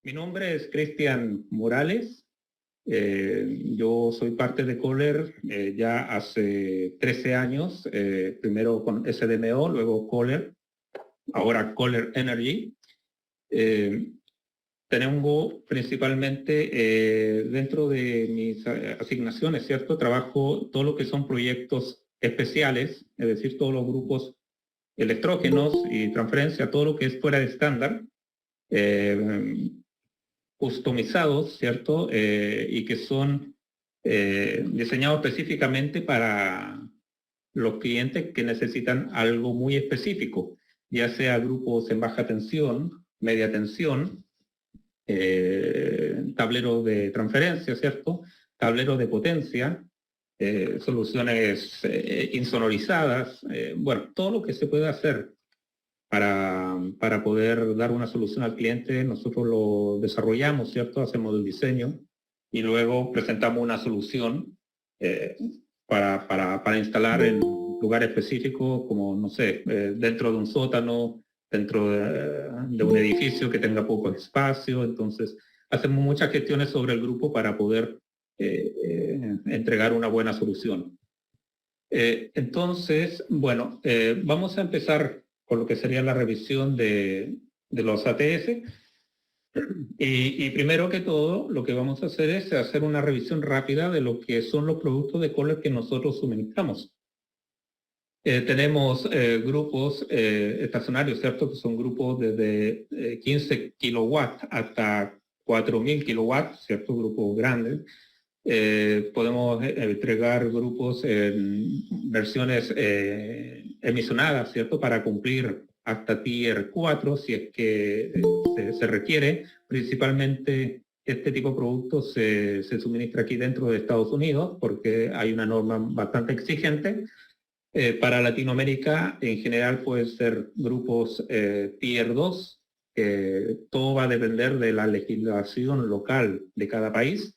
Mi nombre es Cristian Morales. Yo soy parte de Kohler ya hace 13 años, primero con SDMO, luego Kohler, ahora Kohler Energy. Tengo principalmente dentro de mis asignaciones, ¿cierto? Trabajo todo lo que son proyectos especiales, es decir, todos los grupos electrógenos y transferencia, todo lo que es fuera de estándar. Customizados, ¿cierto? Y que son diseñados específicamente para los clientes que necesitan algo muy específico, ya sea grupos en baja tensión, media tensión, tableros de transferencia, ¿cierto? Tableros de potencia, soluciones insonorizadas, bueno, todo lo que se puede hacer para poder dar una solución al cliente. Nosotros lo desarrollamos, ¿cierto? Hacemos el diseño y luego presentamos una solución para instalar en lugar específico, como, no sé, dentro de un sótano, dentro de un edificio que tenga poco espacio. Entonces, hacemos muchas gestiones sobre el grupo para poder entregar una buena solución. Entonces, bueno, vamos a empezar con lo que sería la revisión de los ATS. Y primero que todo, lo que vamos a hacer es hacer una revisión rápida de lo que son los productos de Kohler que nosotros suministramos. Tenemos grupos estacionarios, ¿cierto? Que son grupos desde 15 kilowatts hasta 4.000 kilowatts, ¿cierto? Grupos grandes. Podemos entregar grupos en versiones emisionadas, ¿cierto? Para cumplir hasta Tier 4, si es que se requiere. Principalmente este tipo de productos se suministra aquí dentro de Estados Unidos porque hay una norma bastante exigente. Para Latinoamérica, en general, pueden ser grupos Tier 2. Todo va a depender de la legislación local de cada país.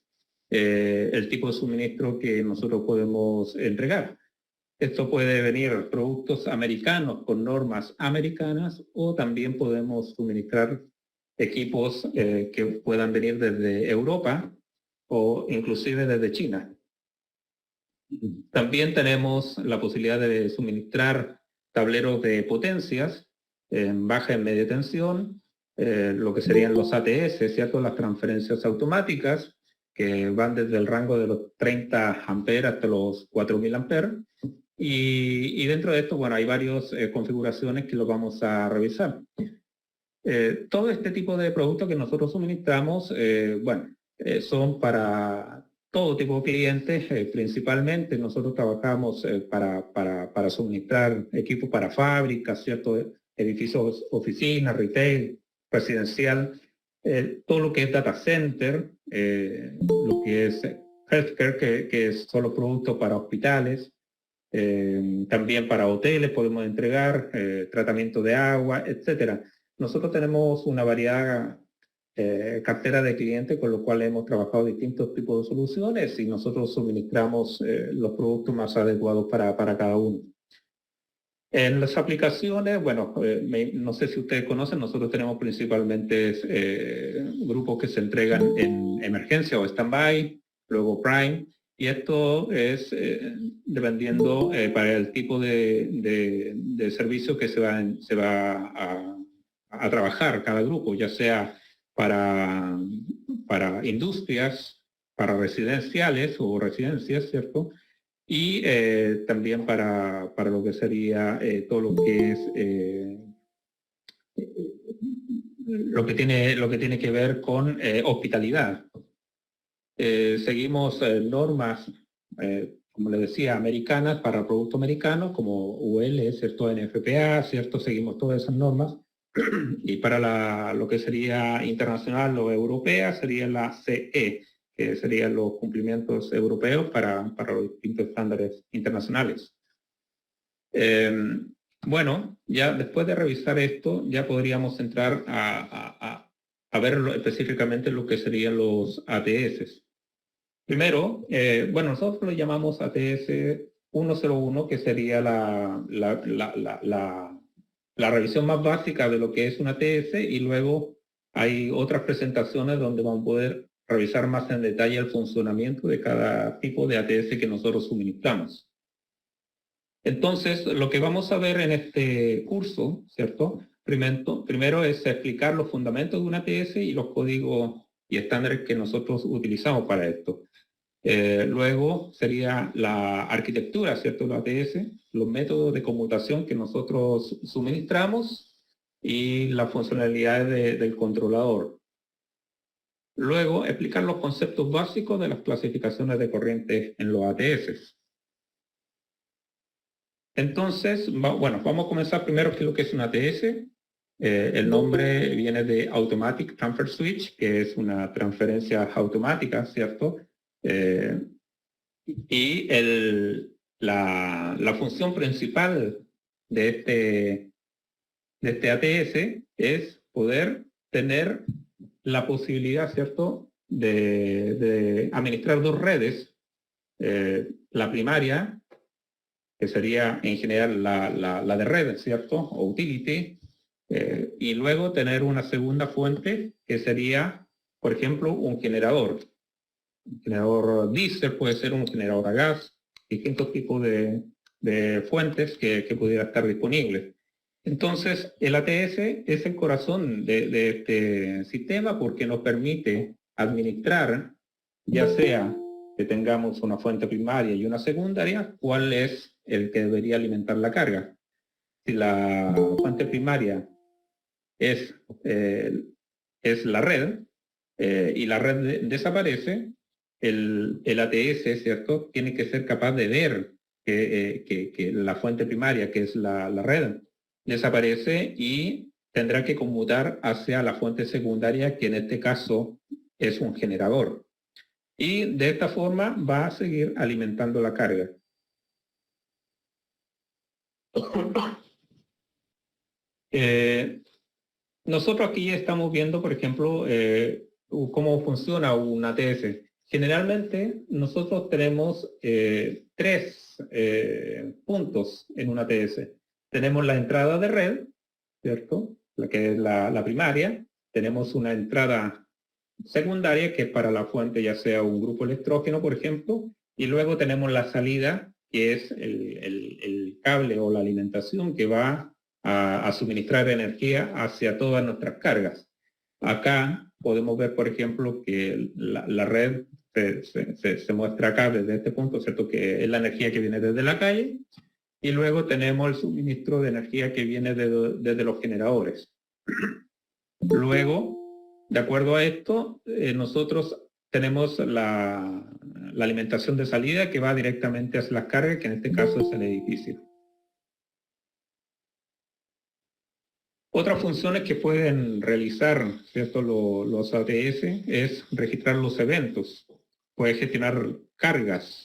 El tipo de suministro que nosotros podemos entregar. Esto puede venir productos americanos con normas americanas o también podemos suministrar equipos que puedan venir desde Europa o inclusive desde China. También tenemos la posibilidad de suministrar tableros de potencias en baja y media tensión, lo que serían los ATS, ¿cierto? Las transferencias automáticas, que van desde el rango de los 30 amperes hasta los 4.000 amperes. Y dentro de esto, bueno, hay varias configuraciones que lo vamos a revisar. Todo este tipo de productos que nosotros suministramos, bueno, son para todo tipo de clientes. Principalmente nosotros trabajamos para suministrar equipos para fábricas, ¿cierto? Edificios, oficinas, retail, residencial, todo lo que es data center, lo que es healthcare, que es solo productos para hospitales, también para hoteles podemos entregar, tratamiento de agua, etcétera. Nosotros tenemos una variada cartera de clientes con lo cual hemos trabajado distintos tipos de soluciones y nosotros suministramos los productos más adecuados para cada uno. En las aplicaciones, bueno, no sé si ustedes conocen, nosotros tenemos principalmente grupos que se entregan en emergencia o stand-by, luego Prime, y esto es dependiendo para el tipo de servicio que se va a trabajar cada grupo, ya sea para industrias, para residenciales o residencias, ¿cierto? Y también para lo que sería todo lo que es lo que tiene que ver con hospitalidad. Seguimos normas, como les decía, americanas para productos americanos, como UL, ¿cierto? NFPA, ¿cierto? Seguimos todas esas normas. Y para lo que sería internacional o europea sería la CE, que serían los cumplimientos europeos para los distintos estándares internacionales. Bueno, ya después de revisar esto, ya podríamos entrar a ver específicamente lo que serían los ATS. Primero, bueno, nosotros lo llamamos ATS 101, que sería la revisión más básica de lo que es un ATS, y luego hay otras presentaciones donde vamos a poder revisar más en detalle el funcionamiento de cada tipo de ATS que nosotros suministramos. Entonces, lo que vamos a ver en este curso, ¿cierto? Primero es explicar los fundamentos de una ATS y los códigos y estándares que nosotros utilizamos para esto. Luego sería la arquitectura, ¿cierto? De la ATS, los métodos de conmutación que nosotros suministramos y las funcionalidades del controlador. Luego, explicar los conceptos básicos de las clasificaciones de corrientes en los ATS. Entonces, bueno, vamos a comenzar primero qué es lo que es una ATS. El nombre viene de Automatic Transfer Switch, que es una transferencia automática, ¿cierto? Y la función principal de este ATS es poder tener la posibilidad, ¿cierto?, de administrar dos redes. La primaria, que sería en general la de red, ¿cierto?, o utility, y luego tener una segunda fuente que sería, por ejemplo, un generador. Un generador diésel, puede ser un generador a gas, distintos tipos de fuentes que pudiera estar disponibles. Entonces, el ATS es el corazón de este sistema porque nos permite administrar, ya sea que tengamos una fuente primaria y una secundaria, cuál es el que debería alimentar la carga. Si la fuente primaria es la red y la red desaparece, el ATS, ¿cierto?, tiene que ser capaz de ver que la fuente primaria, que es la red, desaparece y tendrá que conmutar hacia la fuente secundaria, que en este caso es un generador. Y de esta forma va a seguir alimentando la carga. Nosotros aquí estamos viendo, por ejemplo, cómo funciona un ATS. Generalmente nosotros tenemos tres puntos en un ATS. Tenemos la entrada de red, ¿cierto? La que es la primaria. Tenemos una entrada secundaria que es para la fuente, ya sea un grupo electrógeno, por ejemplo. Y luego tenemos la salida, que es el cable o la alimentación que va a suministrar energía hacia todas nuestras cargas. Acá podemos ver, por ejemplo, que la red se muestra acá desde este punto, ¿cierto? Que es la energía que viene desde la calle. Y luego tenemos el suministro de energía que viene desde los generadores. Luego, de acuerdo a esto, nosotros tenemos la alimentación de salida que va directamente hacia las cargas, que en este caso es el edificio. Otras funciones que pueden realizar, ¿cierto?, los ATS es registrar los eventos, puede gestionar cargas,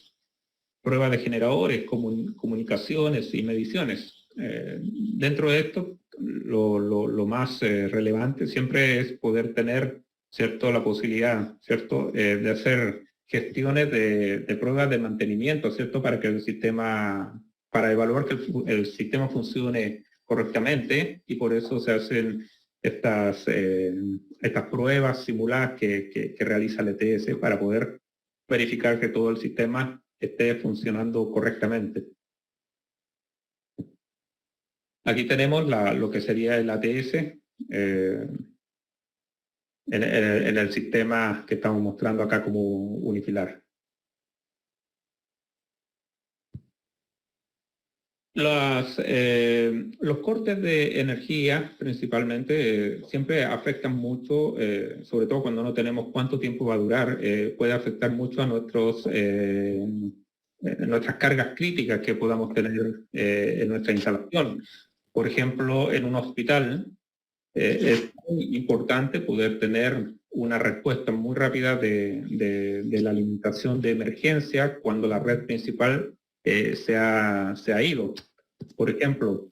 pruebas de generadores, comunicaciones y mediciones. Dentro de esto, lo más relevante siempre es poder tener, ¿cierto?, la posibilidad, ¿cierto?, de hacer gestiones de pruebas de mantenimiento, ¿cierto?, para que el sistema, para evaluar que el sistema funcione correctamente, y por eso se hacen estas pruebas simuladas que realiza el ETS para poder verificar que todo el sistema esté funcionando correctamente. Aquí tenemos lo que sería el ATS en el sistema que estamos mostrando acá como unifilar. Los cortes de energía principalmente siempre afectan mucho, sobre todo cuando no tenemos cuánto tiempo va a durar, puede afectar mucho a nuestras cargas críticas que podamos tener en nuestra instalación. Por ejemplo, en un hospital es muy importante poder tener una respuesta muy rápida de la alimentación de emergencia cuando la red principal se ha ido. Por ejemplo,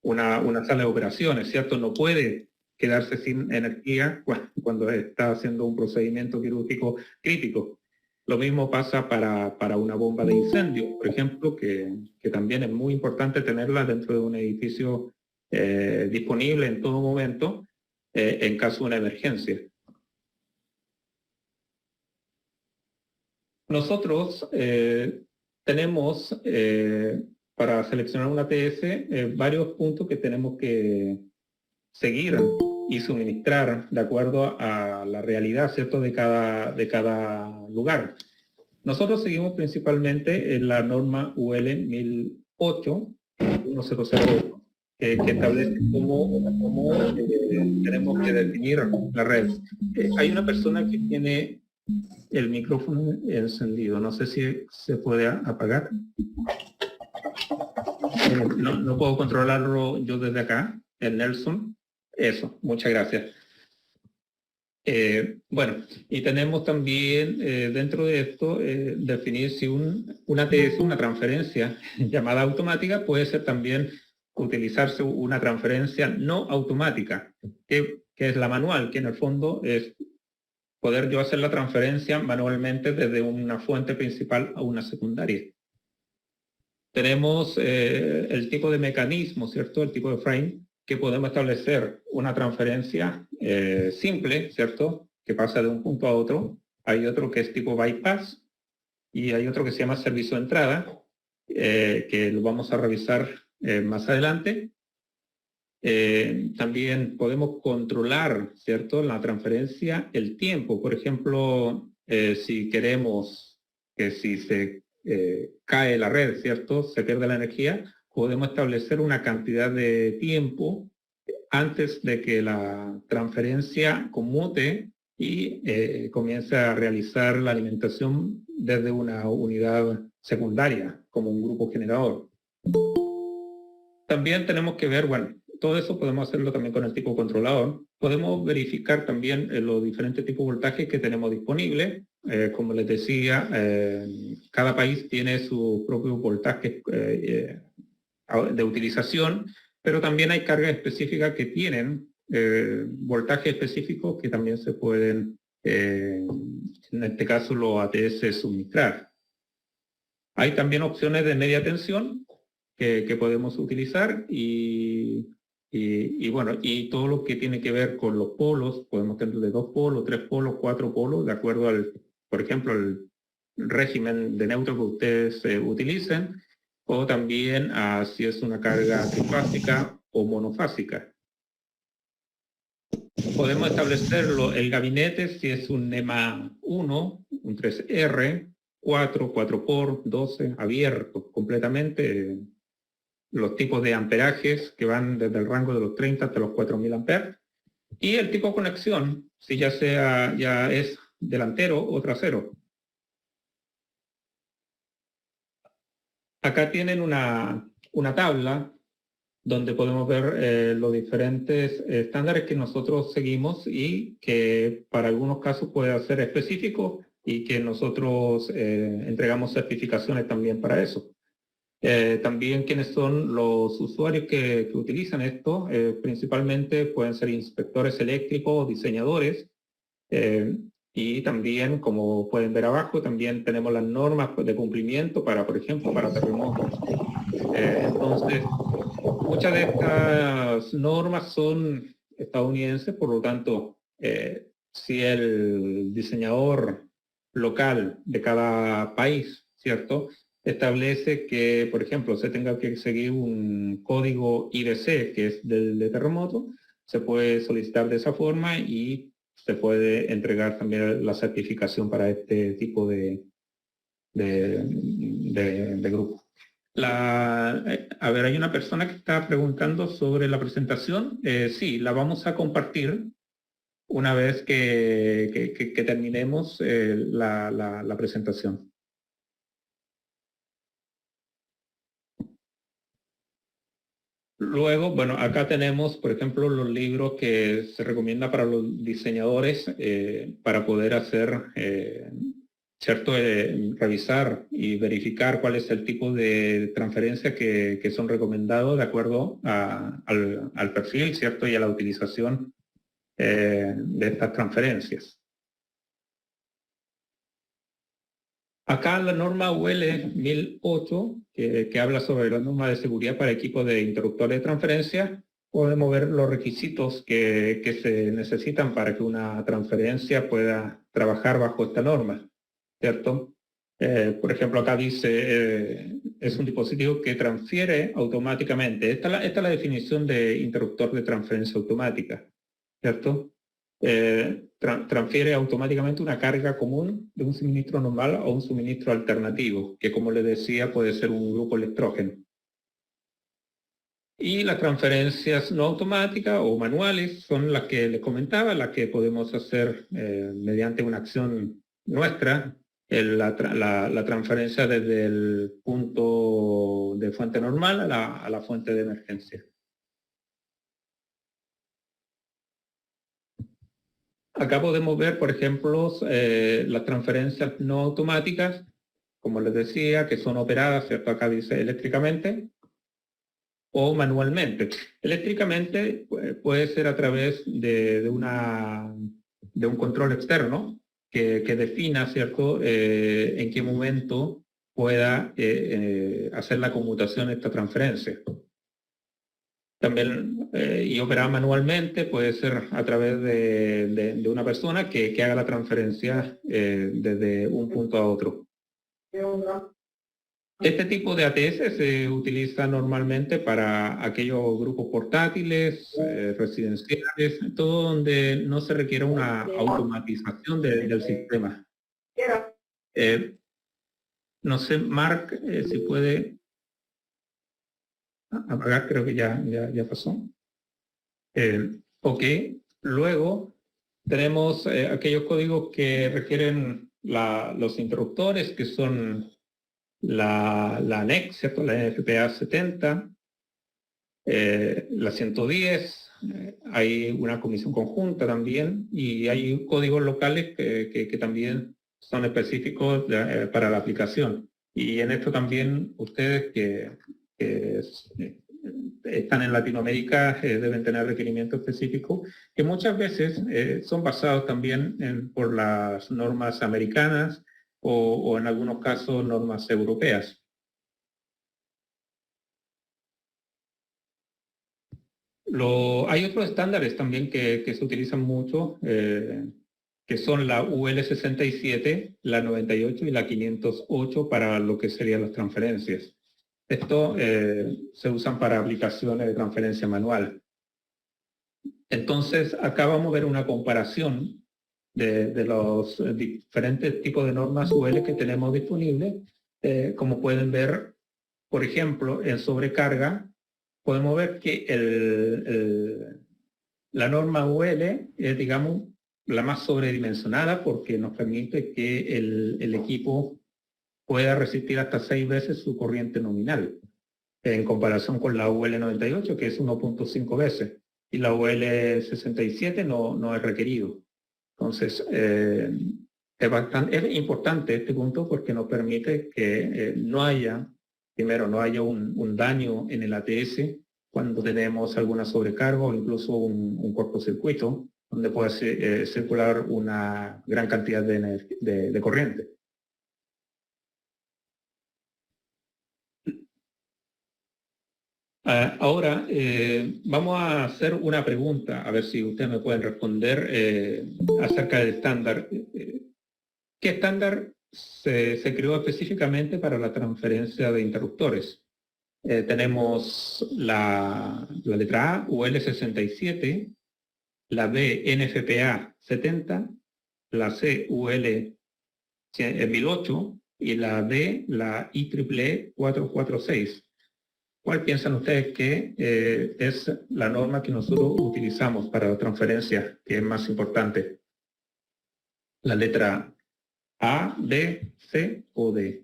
una sala de operaciones, ¿cierto? No puede quedarse sin energía cuando está haciendo un procedimiento quirúrgico crítico. Lo mismo pasa para una bomba de incendio, por ejemplo, que también es muy importante tenerla dentro de un edificio disponible en todo momento, en caso de una emergencia. Nosotros tenemos, para seleccionar una ATS, varios puntos que tenemos que seguir y suministrar de acuerdo a la realidad, ¿cierto?, de cada lugar. Nosotros seguimos principalmente en la norma UL 1008, que establece cómo tenemos que definir la red. Hay una persona que tiene el micrófono encendido, no sé si se puede apagar. No puedo controlarlo yo desde acá, el Nelson. Eso, muchas gracias. Bueno, y tenemos también dentro de esto definir si una ATS, una transferencia llamada automática, puede ser también utilizarse una transferencia no automática, que es la manual, que en el fondo es poder yo hacer la transferencia manualmente desde una fuente principal a una secundaria. Tenemos el tipo de mecanismo, ¿cierto? El tipo de frame, que podemos establecer una transferencia simple, ¿cierto?, que pasa de un punto a otro. Hay otro que es tipo bypass y hay otro que se llama servicio de entrada, que lo vamos a revisar más adelante. También podemos controlar, ¿cierto?, la transferencia, el tiempo. Por ejemplo, si queremos que si se cae la red, ¿cierto?, se pierde la energía, podemos establecer una cantidad de tiempo antes de que la transferencia conmute y comience a realizar la alimentación desde una unidad secundaria, como un grupo generador. También tenemos que ver, bueno, todo eso podemos hacerlo también con el tipo controlador. Podemos verificar también los diferentes tipos de voltajes que tenemos disponibles. Como les decía, cada país tiene su propio voltaje de utilización, pero también hay cargas específicas que tienen voltajes específicos que también se pueden, en este caso, los ATS suministrar. Hay también opciones de media tensión que podemos utilizar y bueno, y todo lo que tiene que ver con los polos, podemos tener de 2 polos, 3 polos, 4 polos, de acuerdo al, por ejemplo, el régimen de neutro que ustedes utilicen, o también a si es una carga trifásica o monofásica. Podemos establecerlo el gabinete si es un NEMA 1, un 3R, 4 por 12, abierto completamente. Los tipos de amperajes que van desde el rango de los 30 hasta los 4000 amperes. Y el tipo de conexión, si ya es delantero o trasero. Acá tienen una tabla donde podemos ver los diferentes estándares que nosotros seguimos y que para algunos casos puede ser específico y que nosotros entregamos certificaciones también para eso. También quiénes son los usuarios que utilizan esto, principalmente pueden ser inspectores eléctricos, diseñadores, y también, como pueden ver abajo, también tenemos las normas de cumplimiento para, por ejemplo, para terremotos. Entonces, muchas de estas normas son estadounidenses, por lo tanto, si el diseñador local de cada país, ¿cierto?, establece que, por ejemplo, se tenga que seguir un código IBC, que es de terremoto, se puede solicitar de esa forma y se puede entregar también la certificación para este tipo de grupo. A ver, hay una persona que está preguntando sobre la presentación. Sí, la vamos a compartir una vez que terminemos la presentación. Luego, bueno, acá tenemos, por ejemplo, los libros que se recomienda para los diseñadores para poder hacer, ¿cierto?, revisar y verificar cuál es el tipo de transferencia que son recomendados de acuerdo al perfil, ¿cierto?, y a la utilización de estas transferencias. Acá la norma UL 1008, que habla sobre la norma de seguridad para equipos de interruptores de transferencia, podemos ver los requisitos que se necesitan para que una transferencia pueda trabajar bajo esta norma, ¿cierto? Por ejemplo, acá dice, es un dispositivo que transfiere automáticamente. Esta es la definición de interruptor de transferencia automática, ¿cierto? Transfiere automáticamente una carga común de un suministro normal a un suministro alternativo, que como les decía puede ser un grupo electrógeno. Y las transferencias no automáticas o manuales son las que les comentaba, las que podemos hacer mediante una acción nuestra, la transferencia desde el punto de fuente normal a la fuente de emergencia. Acá podemos ver, por ejemplo, las transferencias no automáticas, como les decía, que son operadas, ¿cierto? Acá dice eléctricamente o manualmente. Eléctricamente puede ser a través de un control externo que defina, ¿cierto?, en qué momento pueda hacer la conmutación de esta transferencia. También, y operar manualmente puede ser a través de una persona que haga la transferencia desde un punto a otro. Este tipo de ATS se utiliza normalmente para aquellos grupos portátiles, residenciales, todo donde no se requiere una automatización del sistema. No sé, Mark, si puede apagar, creo que ya pasó. Ok, luego tenemos aquellos códigos que requieren los interruptores, que son la ANEC, ¿cierto? La NFPA 70, la 110, hay una comisión conjunta también, y hay códigos locales que también son específicos para la aplicación. Y en esto también ustedes que están en Latinoamérica deben tener requerimientos específicos que muchas veces son basados también por las normas americanas o en algunos casos normas europeas. Hay otros estándares también que se utilizan mucho, que son la UL 67, la 98 y la 508 para lo que serían las transferencias. Esto se usan para aplicaciones de transferencia manual. Entonces, acá vamos a ver una comparación de los diferentes tipos de normas UL que tenemos disponibles. Como pueden ver, por ejemplo, en sobrecarga, podemos ver que la norma UL es, digamos, la más sobredimensionada porque nos permite que el equipo pueda resistir hasta 6 veces su corriente nominal, en comparación con la UL 98, que es 1.5 veces, y la UL 67 no es requerido. Entonces, es importante este punto porque nos permite que no haya un daño en el ATS cuando tenemos alguna sobrecarga o incluso un cortocircuito donde puede circular una gran cantidad de corriente. Ahora, vamos a hacer una pregunta, a ver si ustedes me pueden responder acerca del estándar. ¿Qué estándar se creó específicamente para la transferencia de interruptores? Tenemos la letra A, UL 67, la B, NFPA 70, la C, UL 1008 y la D, la IEEE 446. ¿Cuál piensan ustedes que es la norma que nosotros utilizamos para la transferencia, que es más importante? ¿La letra A, B, C o D?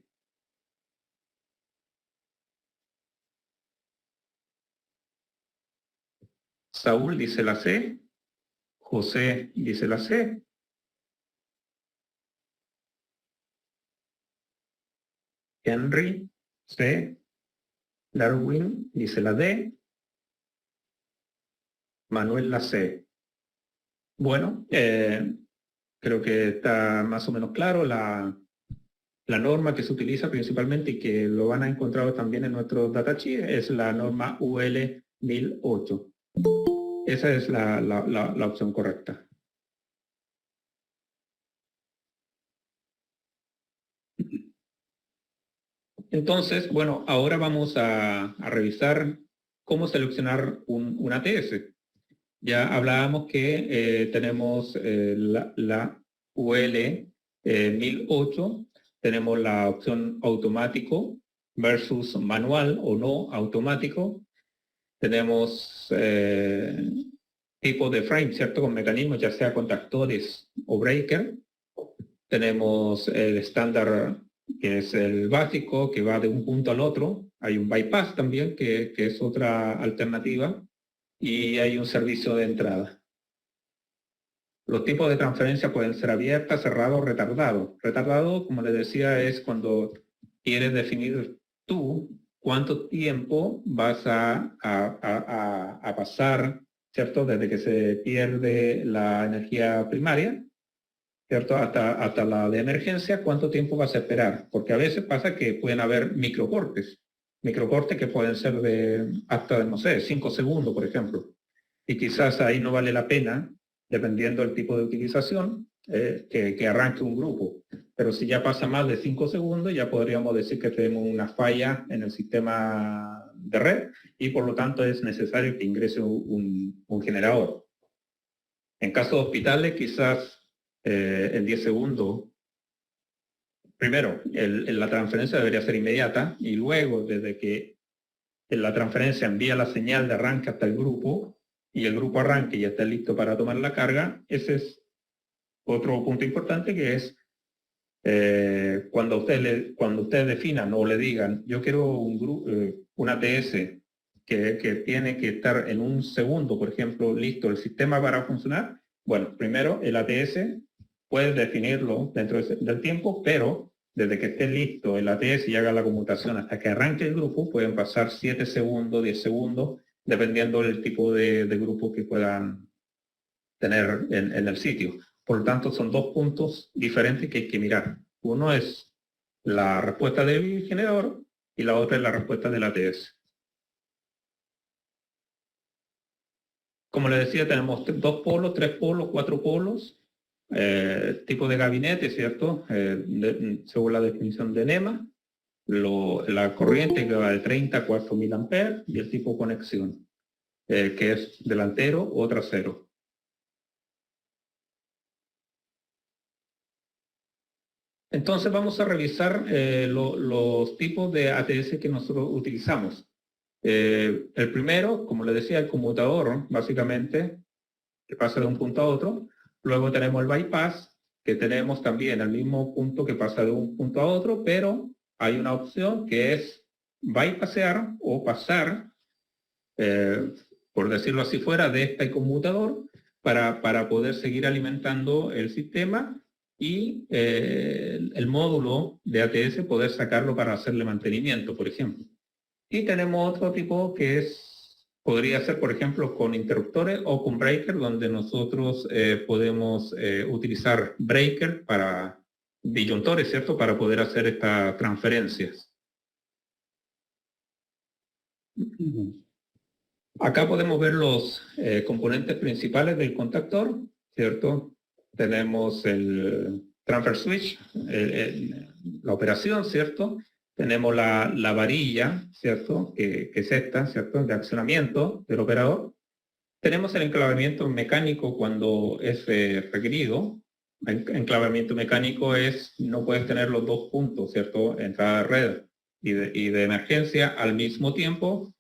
Saúl dice la C, José dice la C, Henry C, Darwin dice la D, Manuel la C. Bueno, creo que está más o menos claro la norma que se utiliza principalmente y que lo van a encontrar también en nuestro datasheet es la norma UL 1008. Esa es la opción correcta. Entonces, bueno, ahora vamos a revisar cómo seleccionar un ATS. Ya hablábamos que tenemos la UL 1008, tenemos la opción automático versus manual o no automático. Tenemos tipo de frame, ¿cierto? Con mecanismos, ya sea contactores o breaker. Tenemos el estándar, que es el básico, que va de un punto al otro. Hay un bypass también, que es otra alternativa. Y hay un servicio de entrada. Los tipos de transferencia pueden ser abierta, cerrado o retardado. Retardado, como les decía, es cuando quieres definir tú cuánto tiempo vas a pasar, ¿cierto? Desde que se pierde la energía primaria, ¿cierto? Hasta la de emergencia, ¿cuánto tiempo vas a esperar? Porque a veces pasa que pueden haber microcortes que pueden ser de hasta, no sé, 5 segundos, por ejemplo. Y quizás ahí no vale la pena, dependiendo del tipo de utilización, que arranque un grupo. Pero si ya pasa más de 5 segundos, ya podríamos decir que tenemos una falla en el sistema de red y por lo tanto es necesario que ingrese un generador. En casos de hospitales, quizás en 10 segundos, primero, la transferencia debería ser inmediata y luego, desde que la transferencia envía la señal de arranque hasta el grupo y el grupo arranque y ya está listo para tomar la carga, ese es otro punto importante, que es cuando ustedes definan o le digan, yo quiero un ATS que tiene que estar en un segundo, por ejemplo, listo el sistema para funcionar. Bueno, primero el ATS puedes definirlo dentro del tiempo, pero desde que esté listo el ATS y haga la conmutación hasta que arranque el grupo, pueden pasar 7 segundos, 10 segundos, dependiendo del tipo de grupo que puedan tener en el sitio. Por lo tanto, son dos puntos diferentes que hay que mirar. Uno es la respuesta del generador y la otra es la respuesta del ATS. Como les decía, tenemos 2 polos, 3 polos, 4 polos, tipo de gabinete, ¿cierto? Según la definición de NEMA, la corriente que va de 30 a 4.000 amperes y el tipo de conexión, que es delantero o trasero. Entonces vamos a revisar los tipos de ATS que nosotros utilizamos. El primero, como les decía, el conmutador, básicamente, que pasa de un punto a otro. Luego tenemos el bypass, que tenemos también el mismo punto que pasa de un punto a otro, pero hay una opción que es bypassear o pasar, por decirlo así, fuera de este conmutador para poder seguir alimentando el sistema y el módulo de ATS poder sacarlo para hacerle mantenimiento, por ejemplo. Y tenemos otro tipo que podría ser, por ejemplo, con interruptores o con breaker, donde nosotros podemos utilizar breaker para disyuntores, ¿cierto? Para poder hacer estas transferencias. Acá podemos ver los componentes principales del contactor, ¿cierto? Tenemos el transfer switch, la operación, ¿cierto? Tenemos la varilla, ¿cierto? Que es esta, ¿cierto? De accionamiento del operador. Tenemos el enclavamiento mecánico cuando es requerido. Enclavamiento mecánico es, no puedes tener los dos puntos, ¿cierto? Entrada de red y de emergencia al mismo tiempo.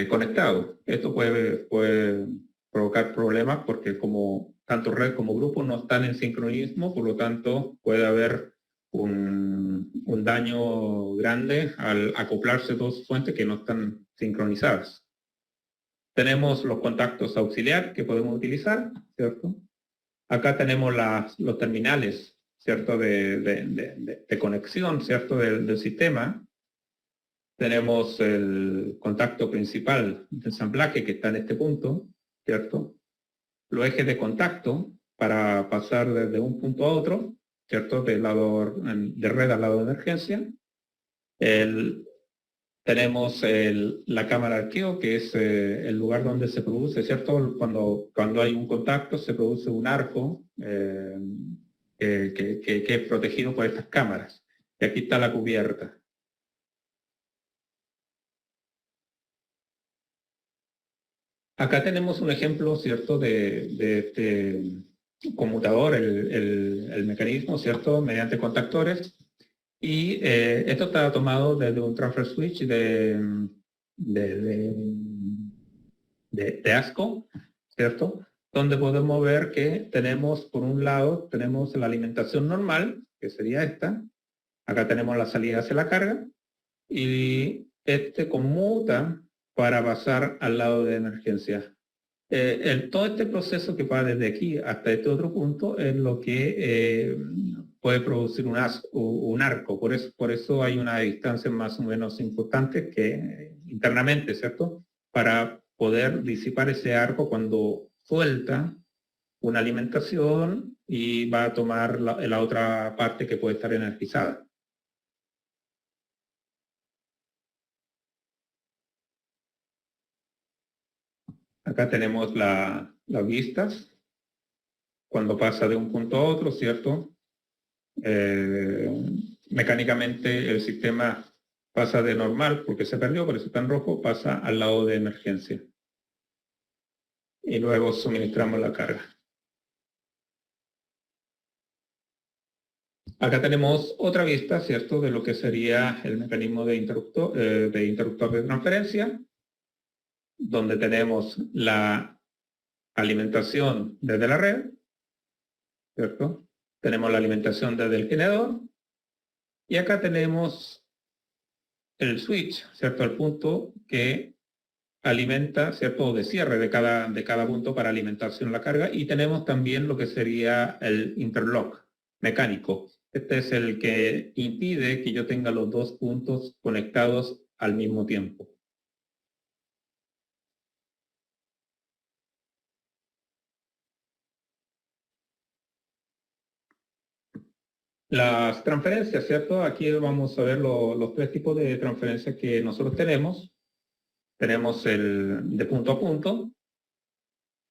Conectado. Esto puede provocar problemas porque como tanto red como grupo no están en sincronismo, por lo tanto puede haber un daño grande al acoplarse dos fuentes que no están sincronizadas. Tenemos los contactos auxiliar que podemos utilizar, ¿cierto? Acá tenemos los terminales, ¿cierto? De conexión, ¿cierto? Del sistema. Tenemos el contacto principal de ensamblaje que está en este punto, ¿cierto? Los ejes de contacto para pasar desde un punto a otro, ¿cierto? De red al lado de emergencia. Tenemos la cámara arqueo, que es el lugar donde se produce, ¿cierto? Cuando hay un contacto se produce un arco que es protegido por estas cámaras. Y aquí está la cubierta. Acá tenemos un ejemplo, ¿cierto?, de este conmutador, el mecanismo, ¿cierto?, mediante contactores. Y esto está tomado desde un transfer switch de ASCO, ¿cierto? Donde podemos ver que tenemos, por un lado, tenemos la alimentación normal, que sería esta. Acá tenemos la salida hacia la carga. Y este conmuta para pasar al lado de emergencia. Todo este proceso que va desde aquí hasta este otro punto es lo que puede producir un arco. Por eso hay una distancia más o menos importante que internamente, ¿cierto? Para poder disipar ese arco cuando suelta una alimentación y va a tomar la otra parte que puede estar energizada. Acá tenemos las vistas, cuando pasa de un punto a otro, ¿cierto? Mecánicamente el sistema pasa de normal, porque se perdió, por eso está en rojo, pasa al lado de emergencia. Y luego suministramos la carga. Acá tenemos otra vista, ¿cierto?, de lo que sería el mecanismo de interruptor de transferencia, donde tenemos la alimentación desde la red, ¿cierto? Tenemos la alimentación desde el generador y acá tenemos el switch, ¿cierto? El punto que alimenta, ¿cierto? De cierre de cada punto para alimentación la carga y tenemos también lo que sería el interlock mecánico. Este es el que impide que yo tenga los dos puntos conectados al mismo tiempo. Las transferencias, ¿cierto? Aquí vamos a ver los tres tipos de transferencias que nosotros tenemos. Tenemos el de punto a punto,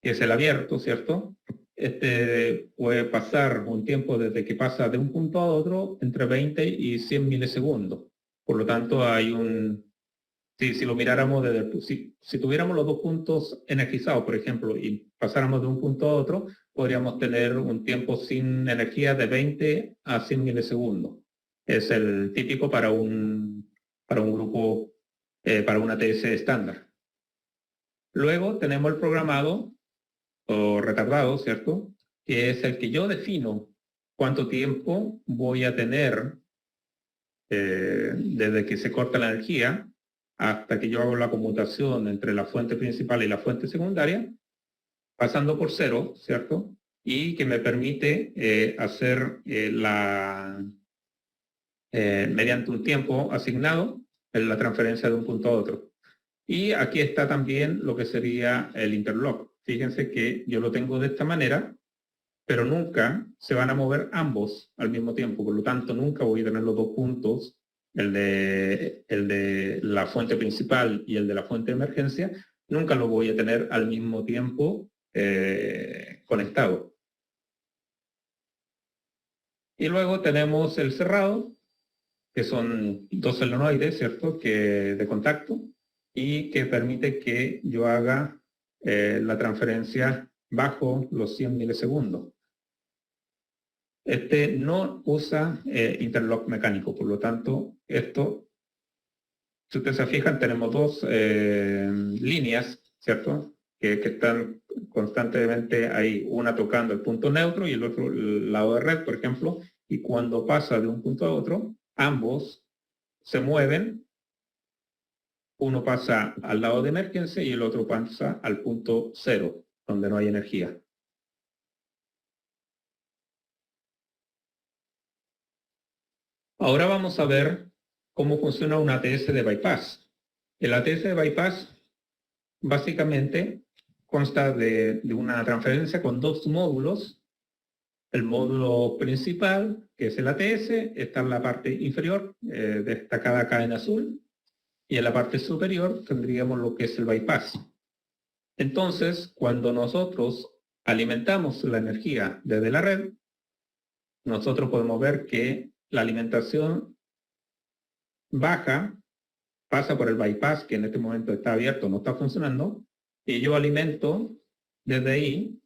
que es el abierto, ¿cierto? Este puede pasar un tiempo desde que pasa de un punto a otro entre 20 y 100 milisegundos. Por lo tanto, hay si lo miráramos si tuviéramos los dos puntos energizados, por ejemplo, y pasáramos de un punto a otro, podríamos tener un tiempo sin energía de 20 a 100 milisegundos. Es el típico para un grupo, para una ATS estándar. Luego tenemos el programado o retardado, ¿cierto?, que es el que yo defino cuánto tiempo voy a tener desde que se corta la energía hasta que yo hago la conmutación entre la fuente principal y la fuente secundaria, pasando por cero, ¿cierto? Y que me permite hacer mediante un tiempo asignado la transferencia de un punto a otro. Y aquí está también lo que sería el interlock. Fíjense que yo lo tengo de esta manera, pero nunca se van a mover ambos al mismo tiempo. Por lo tanto, nunca voy a tener los dos puntos, el de la fuente principal y el de la fuente de emergencia, nunca lo voy a tener al mismo tiempo conectado. Y luego tenemos el cerrado, que son dos solenoides, ¿cierto?, de contacto, y que permite que yo haga la transferencia bajo los 100 milisegundos. Este no usa interlock mecánico, por lo tanto, esto, si ustedes se fijan, tenemos dos líneas, ¿cierto?, que están constantemente ahí, una tocando el punto neutro y el otro el lado de red, por ejemplo, y cuando pasa de un punto a otro, ambos se mueven. Uno pasa al lado de emergencia y el otro pasa al punto cero, donde no hay energía. Ahora vamos a ver cómo funciona un ATS de bypass. El ATS de bypass básicamente consta de una transferencia con dos módulos. El módulo principal, que es el ATS, está en la parte inferior, destacada acá en azul. y en la parte superior tendríamos lo que es el bypass. Entonces, cuando nosotros alimentamos la energía desde la red, nosotros podemos ver que la alimentación baja, pasa por el bypass, que en este momento está abierto, no está funcionando, y yo alimento desde ahí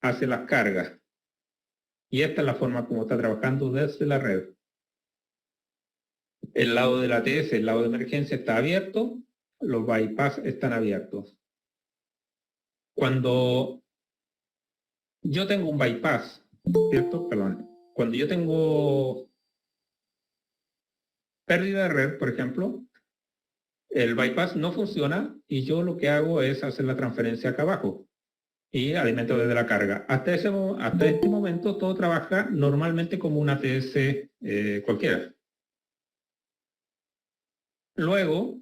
hacia las cargas. Y esta es la forma como está trabajando desde la red. El lado del ATS, el lado de emergencia está abierto, los bypass están abiertos. Cuando yo tengo un bypass, ¿cierto? Perdón. Cuando yo tengo pérdida de red, por ejemplo, el bypass no funciona y yo lo que hago es hacer la transferencia acá abajo y alimento desde la carga. Hasta este momento todo trabaja normalmente como un ATS cualquiera. Luego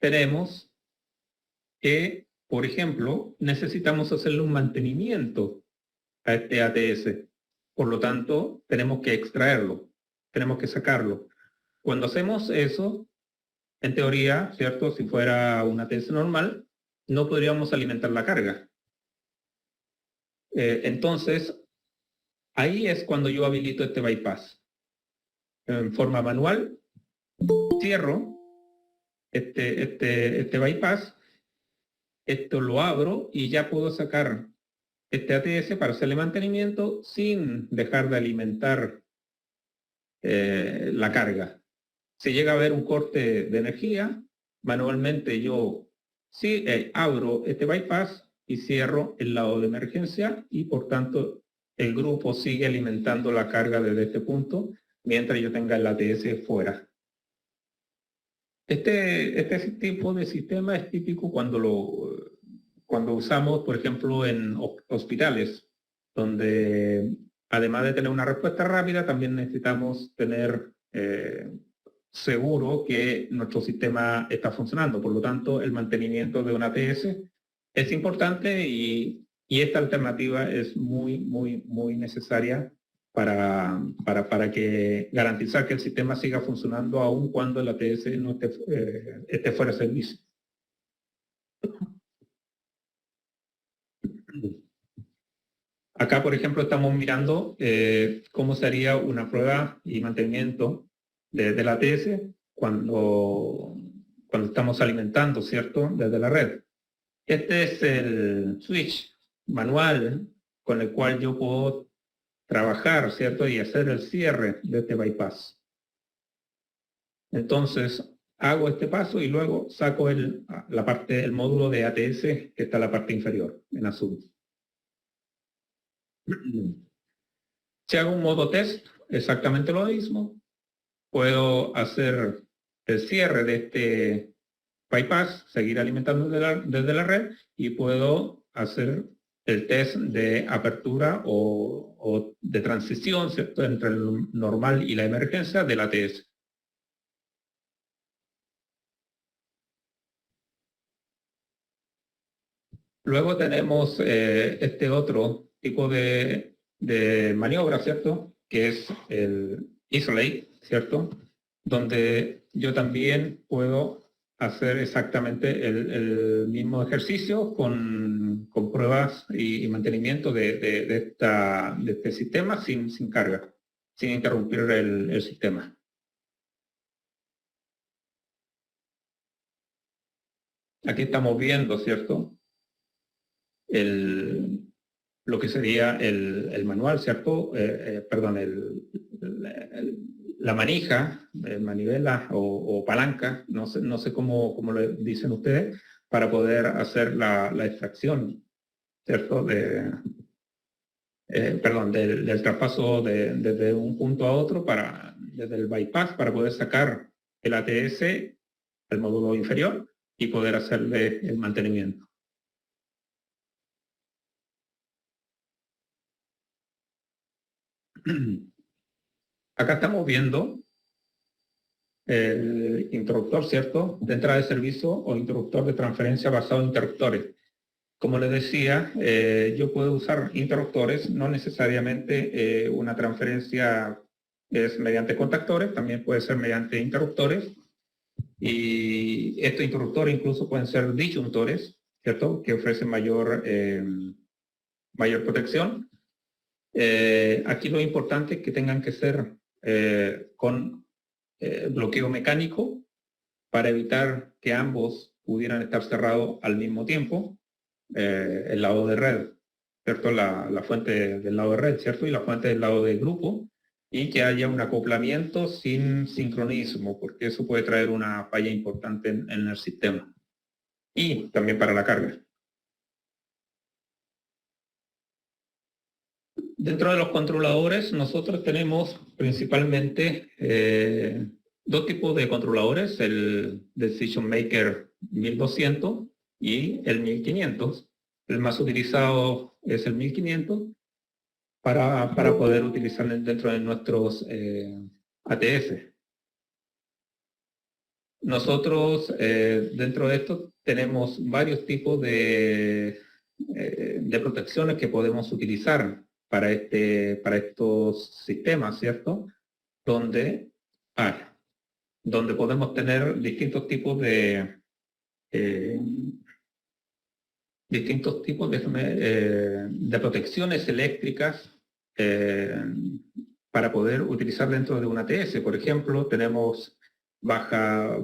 tenemos que, por ejemplo, necesitamos hacerle un mantenimiento a este ATS. Por lo tanto, tenemos que extraerlo, tenemos que sacarlo. Cuando hacemos eso, en teoría, ¿cierto? Si fuera un ATS normal, no podríamos alimentar la carga. Entonces, ahí es cuando yo habilito este bypass. En forma manual, cierro este bypass, esto lo abro y ya puedo sacar este ATS para hacerle mantenimiento sin dejar de alimentar la carga. Si llega a haber un corte de energía, manualmente yo sí abro este bypass y cierro el lado de emergencia y por tanto el grupo sigue alimentando la carga desde este punto mientras yo tenga el ATS fuera. Este tipo de sistema es típico cuando usamos, por ejemplo, en hospitales, donde además de tener una respuesta rápida, también necesitamos tener seguro que nuestro sistema está funcionando. Por lo tanto, el mantenimiento de un ATS es importante y esta alternativa es muy necesaria para que garantizar que el sistema siga funcionando aun cuando el ATS no esté fuera de servicio. Acá, por ejemplo, estamos mirando cómo sería una prueba y mantenimiento del ATS cuando estamos alimentando, ¿cierto?, desde la red. Este es el switch manual con el cual yo puedo trabajar, ¿cierto?, y hacer el cierre de este bypass. Entonces, hago este paso y luego saco el módulo de ATS que está en la parte inferior, en azul. Si hago un modo test, exactamente lo mismo. Puedo hacer el cierre de este bypass, seguir alimentando desde la red y puedo hacer el test de apertura o de transición, ¿cierto?, entre el normal y la emergencia del ATS. Luego tenemos este otro tipo de maniobra, ¿cierto?, que es el isolate, ¿cierto?, donde yo también puedo hacer exactamente el mismo ejercicio con pruebas y mantenimiento de este sistema sin carga, sin interrumpir el sistema. Aquí estamos viendo, ¿cierto?, lo que sería el manual, ¿cierto? Perdón, la manija, manivela o palanca, no sé cómo lo dicen ustedes, para poder hacer la extracción, ¿cierto? Del traspaso desde un punto a otro, desde el bypass, para poder sacar el ATS, el módulo inferior, y poder hacerle el mantenimiento. Acá estamos viendo el interruptor, ¿cierto?, de entrada de servicio o interruptor de transferencia basado en interruptores. Como les decía, yo puedo usar interruptores, no necesariamente una transferencia es mediante contactores, también puede ser mediante interruptores. Y estos interruptores incluso pueden ser disyuntores, ¿cierto? Que ofrecen mayor protección. Aquí lo importante es que tengan que ser con bloqueo mecánico para evitar que ambos pudieran estar cerrados al mismo tiempo, el lado de red, ¿cierto? La fuente del lado de red, ¿cierto? Y la fuente del lado de grupo, y que haya un acoplamiento sin sincronismo, porque eso puede traer una falla importante en el sistema. Y también para la carga. Dentro de los controladores, nosotros tenemos principalmente dos tipos de controladores, el Decision Maker 1200 y el 1500. El más utilizado es el 1500 para poder utilizar dentro de nuestros ATS. Nosotros dentro de esto tenemos varios tipos de protecciones que podemos utilizar para estos sistemas, ¿cierto? Donde podemos tener distintos tipos de protecciones eléctricas para poder utilizar dentro de un ATS. Por ejemplo, tenemos bajo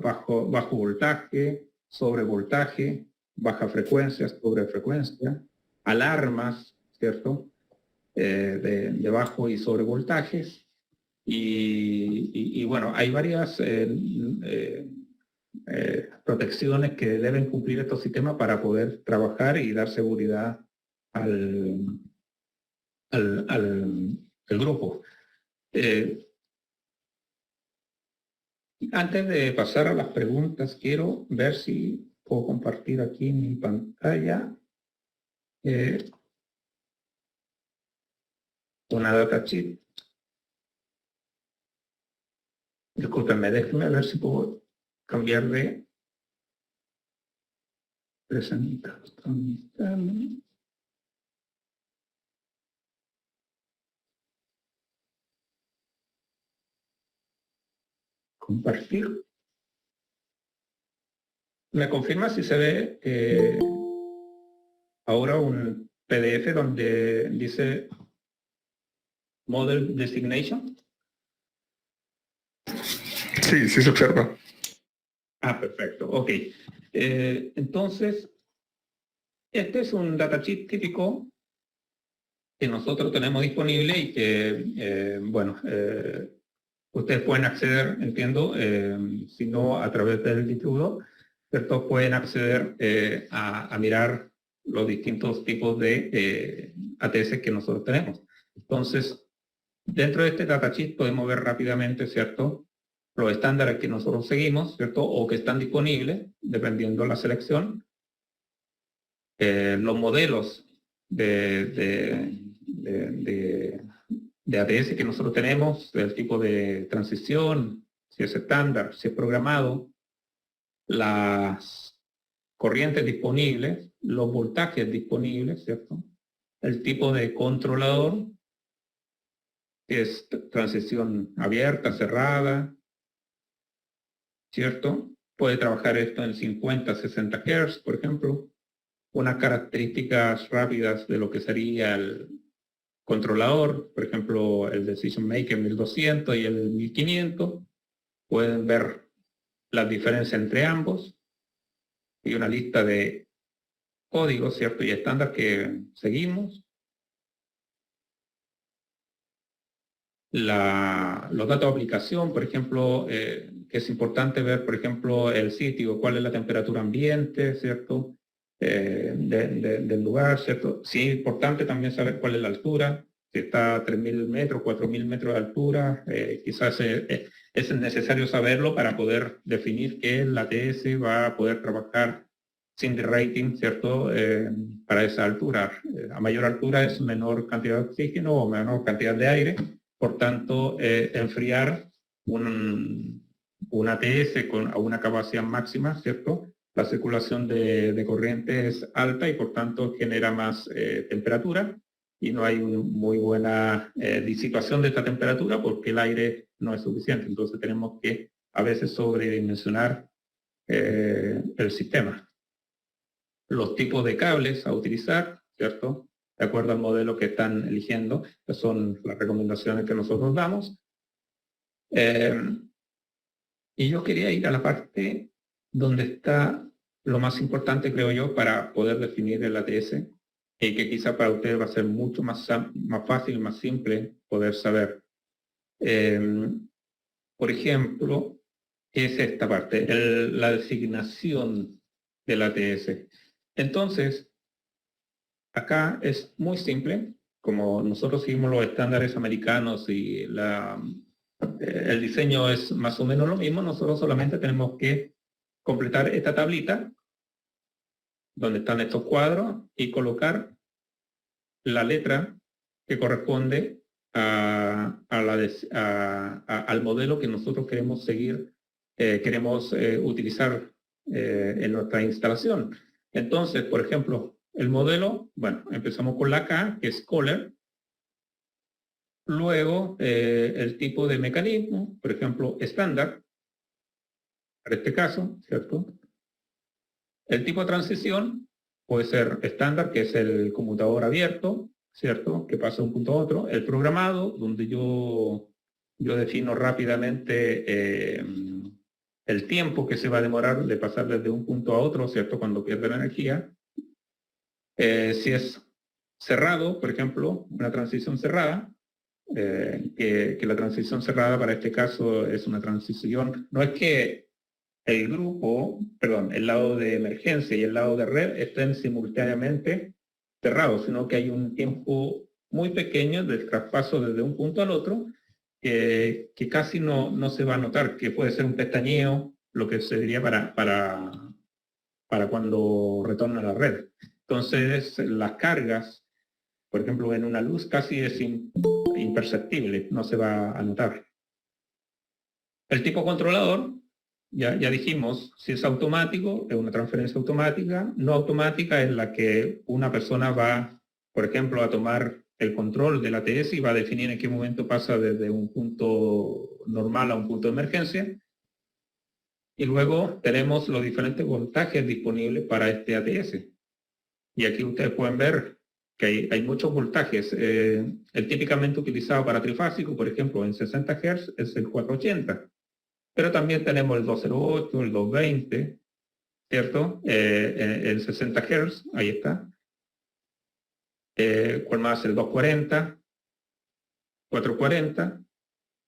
voltaje, sobrevoltaje, baja frecuencia, sobrefrecuencia, alarmas, ¿cierto? De bajo y sobrevoltajes. Y bueno, hay varias protecciones que deben cumplir estos sistemas para poder trabajar y dar seguridad al grupo. Antes de pasar a las preguntas, quiero ver si puedo compartir aquí mi pantalla. Una datasheet. Discúlpenme, déjenme ver si puedo cambiar de presentación. Compartir. ¿Me confirma si se ve ahora un PDF donde dice Model Designation? Sí, sí se observa. Ah, perfecto. Ok. Entonces, este es un datasheet típico que nosotros tenemos disponible y que, bueno, ustedes pueden acceder, entiendo, si no a través del distribuidor, pero pueden acceder a mirar los distintos tipos de ATS que nosotros tenemos. Entonces, dentro de este datasheet podemos ver rápidamente, ¿cierto?, los estándares que nosotros seguimos, ¿cierto?, o que están disponibles, dependiendo de la selección, los modelos de ATS que nosotros tenemos, el tipo de transición, si es estándar, si es programado, las corrientes disponibles, los voltajes disponibles, ¿cierto? El tipo de controlador, que es transición abierta, cerrada, ¿cierto? Puede trabajar esto en 50, 60 Hz, por ejemplo. Unas características rápidas de lo que sería el controlador, por ejemplo, el Decision Maker 1200 y el 1500. Pueden ver la diferencia entre ambos y una lista de códigos, ¿cierto?, y estándar que seguimos. Los datos de aplicación, por ejemplo, que es importante ver, por ejemplo, el sitio, cuál es la temperatura ambiente, ¿cierto?, del lugar, ¿cierto? Sí, es importante también saber cuál es la altura, si está a 3.000 metros, 4.000 metros de altura, quizás es necesario saberlo para poder definir que la ATS va a poder trabajar sin rating, ¿cierto?, para esa altura. A mayor altura es menor cantidad de oxígeno o menor cantidad de aire, por tanto, enfriar un ATS a una capacidad máxima, ¿cierto? La circulación de corriente es alta y por tanto genera más temperatura y no hay una muy buena disipación de esta temperatura porque el aire no es suficiente. Entonces tenemos que a veces sobredimensionar el sistema. Los tipos de cables a utilizar, ¿cierto? De acuerdo al modelo que están eligiendo, que son las recomendaciones que nosotros damos. Y yo quería ir a la parte donde está lo más importante, creo yo, para poder definir el ATS, y que quizá para ustedes va a ser mucho más fácil, más simple poder saber. Por ejemplo, es esta parte, la designación del ATS. Entonces, acá es muy simple, como nosotros seguimos los estándares americanos y el diseño es más o menos lo mismo, nosotros solamente tenemos que completar esta tablita donde están estos cuadros y colocar la letra que corresponde al modelo que nosotros queremos seguir, queremos utilizar en nuestra instalación. Entonces, por ejemplo, el modelo, bueno, empezamos con la K, que es Kohler. Luego, el tipo de mecanismo, por ejemplo, estándar, para este caso, ¿cierto? El tipo de transición puede ser estándar, que es el conmutador abierto, ¿cierto? Que pasa de un punto a otro. El programado, donde yo defino rápidamente el tiempo que se va a demorar de pasar desde un punto a otro, ¿cierto? Cuando pierde la energía. Si es cerrado, por ejemplo, una transición cerrada, que la transición cerrada para este caso es una transición, no es que el grupo, perdón, el lado de emergencia y el lado de red estén simultáneamente cerrados, sino que hay un tiempo muy pequeño del traspaso desde un punto al otro que casi no se va a notar, que puede ser un pestañeo, lo que se diría para cuando retorna a la red. Entonces, las cargas, por ejemplo, en una luz casi es imperceptible, no se va a notar. El tipo controlador, ya dijimos, si es automático, es una transferencia automática. No automática es la que una persona va, por ejemplo, a tomar el control del ATS y va a definir en qué momento pasa desde un punto normal a un punto de emergencia. Y luego tenemos los diferentes voltajes disponibles para este ATS. Y aquí ustedes pueden ver que hay muchos voltajes. El típicamente utilizado para trifásico, por ejemplo, en 60 Hz es el 480. Pero también tenemos el 208, el 220, ¿cierto? El 60 Hz, ahí está. ¿Cuál más? El 240, 440,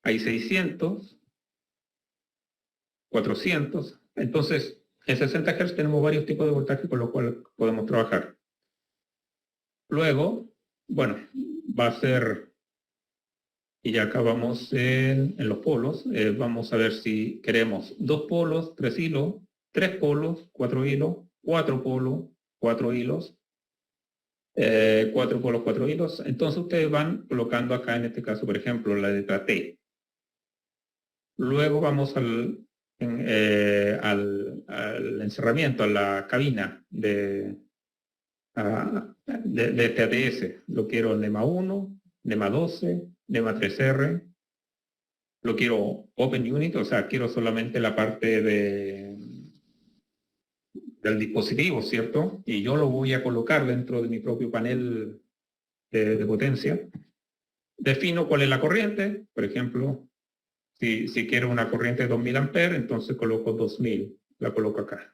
hay 600, 400. Entonces, en 60 Hz tenemos varios tipos de voltaje con los cuales podemos trabajar. Luego, bueno, va a ser, y ya acabamos en los polos, vamos a ver si queremos 2 polos, 3 hilos, 3 polos, 4 hilos, 4 polos, 4 hilos, 4 polos, 4 hilos. Entonces ustedes van colocando acá, en este caso, por ejemplo, la letra T. Luego vamos al encerramiento, a la cabina de este ATS. Lo quiero NEMA 1, NEMA 12, NEMA 3R. Lo quiero Open Unit, o sea, quiero solamente la parte del dispositivo, ¿cierto? Y yo lo voy a colocar dentro de mi propio panel de potencia. Defino cuál es la corriente, por ejemplo, si quiero una corriente de 2000 amperes, entonces coloco 2000, la coloco acá.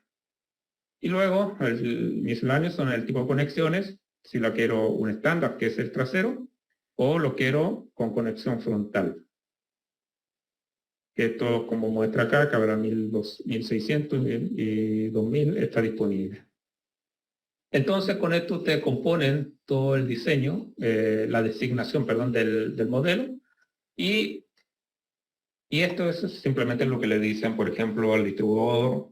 Y luego, el misceláneo son el tipo de conexiones, si la quiero un estándar, que es el trasero, o lo quiero con conexión frontal. Que esto, como muestra acá, que habrá 1600 y 2000 está disponible. Entonces, con esto ustedes componen todo el diseño, la designación, perdón, del modelo, y esto es simplemente lo que le dicen, por ejemplo, al distribuidor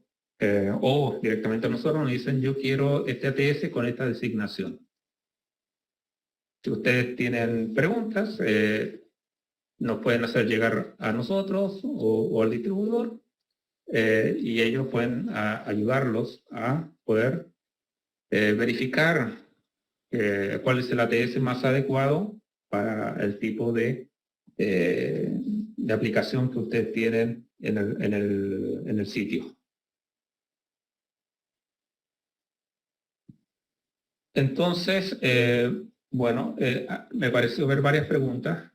o directamente a nosotros, nos dicen, yo quiero este ATS con esta designación. Si ustedes tienen preguntas, nos pueden hacer llegar a nosotros o al distribuidor, y ellos pueden ayudarlos a poder verificar cuál es el ATS más adecuado para el tipo de aplicación que ustedes tienen en el sitio. Entonces, bueno, me pareció ver varias preguntas.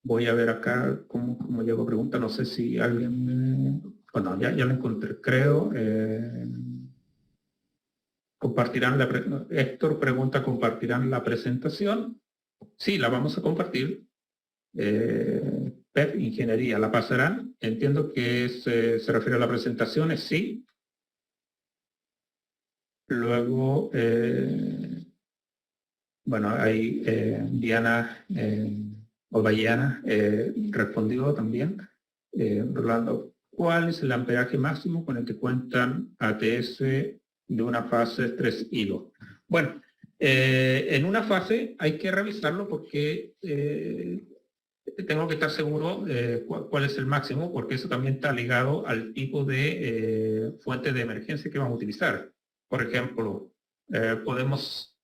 Voy a ver acá cómo llego a preguntas. No sé si alguien... Bueno, ya lo encontré, creo. Compartirán Héctor pregunta, ¿compartirán la presentación? Sí, la vamos a compartir. PEP Ingeniería, ¿la pasarán? Entiendo que se refiere a la presentación, sí. Luego, bueno, ahí Diana Obayana respondió también. Rolando, ¿cuál es el amperaje máximo con el que cuentan ATS de una fase 3 hilos? Bueno, en una fase hay que revisarlo porque tengo que estar seguro cuál es el máximo, porque eso también está ligado al tipo de fuente de emergencia que vamos a utilizar. Por ejemplo,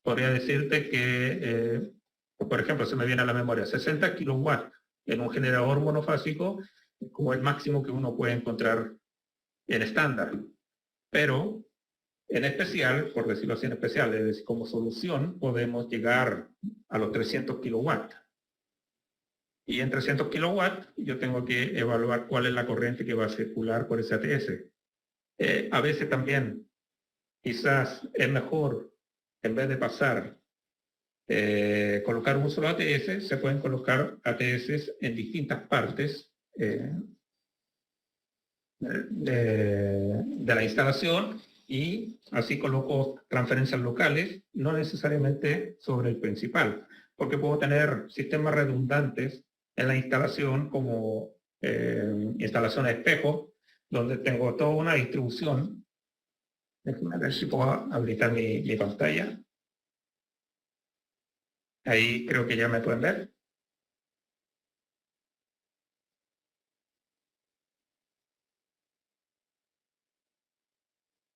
podría decirte que, por ejemplo, se me viene a la memoria, 60 kilowatts en un generador monofásico como el máximo que uno puede encontrar en estándar. Pero en especial, por decirlo así en especial, es decir, como solución, podemos llegar a los 300 kilowatts. Y en 300 kilowatts yo tengo que evaluar cuál es la corriente que va a circular por ese ATS. A veces también quizás es mejor, en vez de pasar, colocar un solo ATS, se pueden colocar ATS en distintas partes de la instalación y así coloco transferencias locales, no necesariamente sobre el principal, porque puedo tener sistemas redundantes en la instalación como instalación de espejo, donde tengo toda una distribución. Déjenme ver si puedo habilitar mi pantalla. Ahí creo que ya me pueden ver.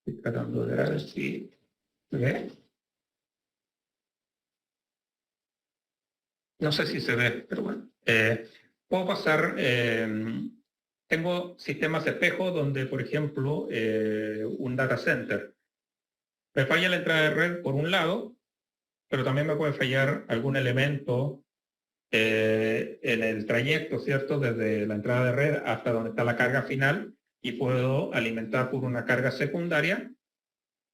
Estoy tratando de ver si se ve. No sé si se ve, pero bueno. Puedo pasar, tengo sistemas de espejo donde, por ejemplo, un data center. Me falla la entrada de red por un lado, pero también me puede fallar algún elemento en el trayecto, ¿cierto? Desde la entrada de red hasta donde está la carga final y puedo alimentar por una carga secundaria,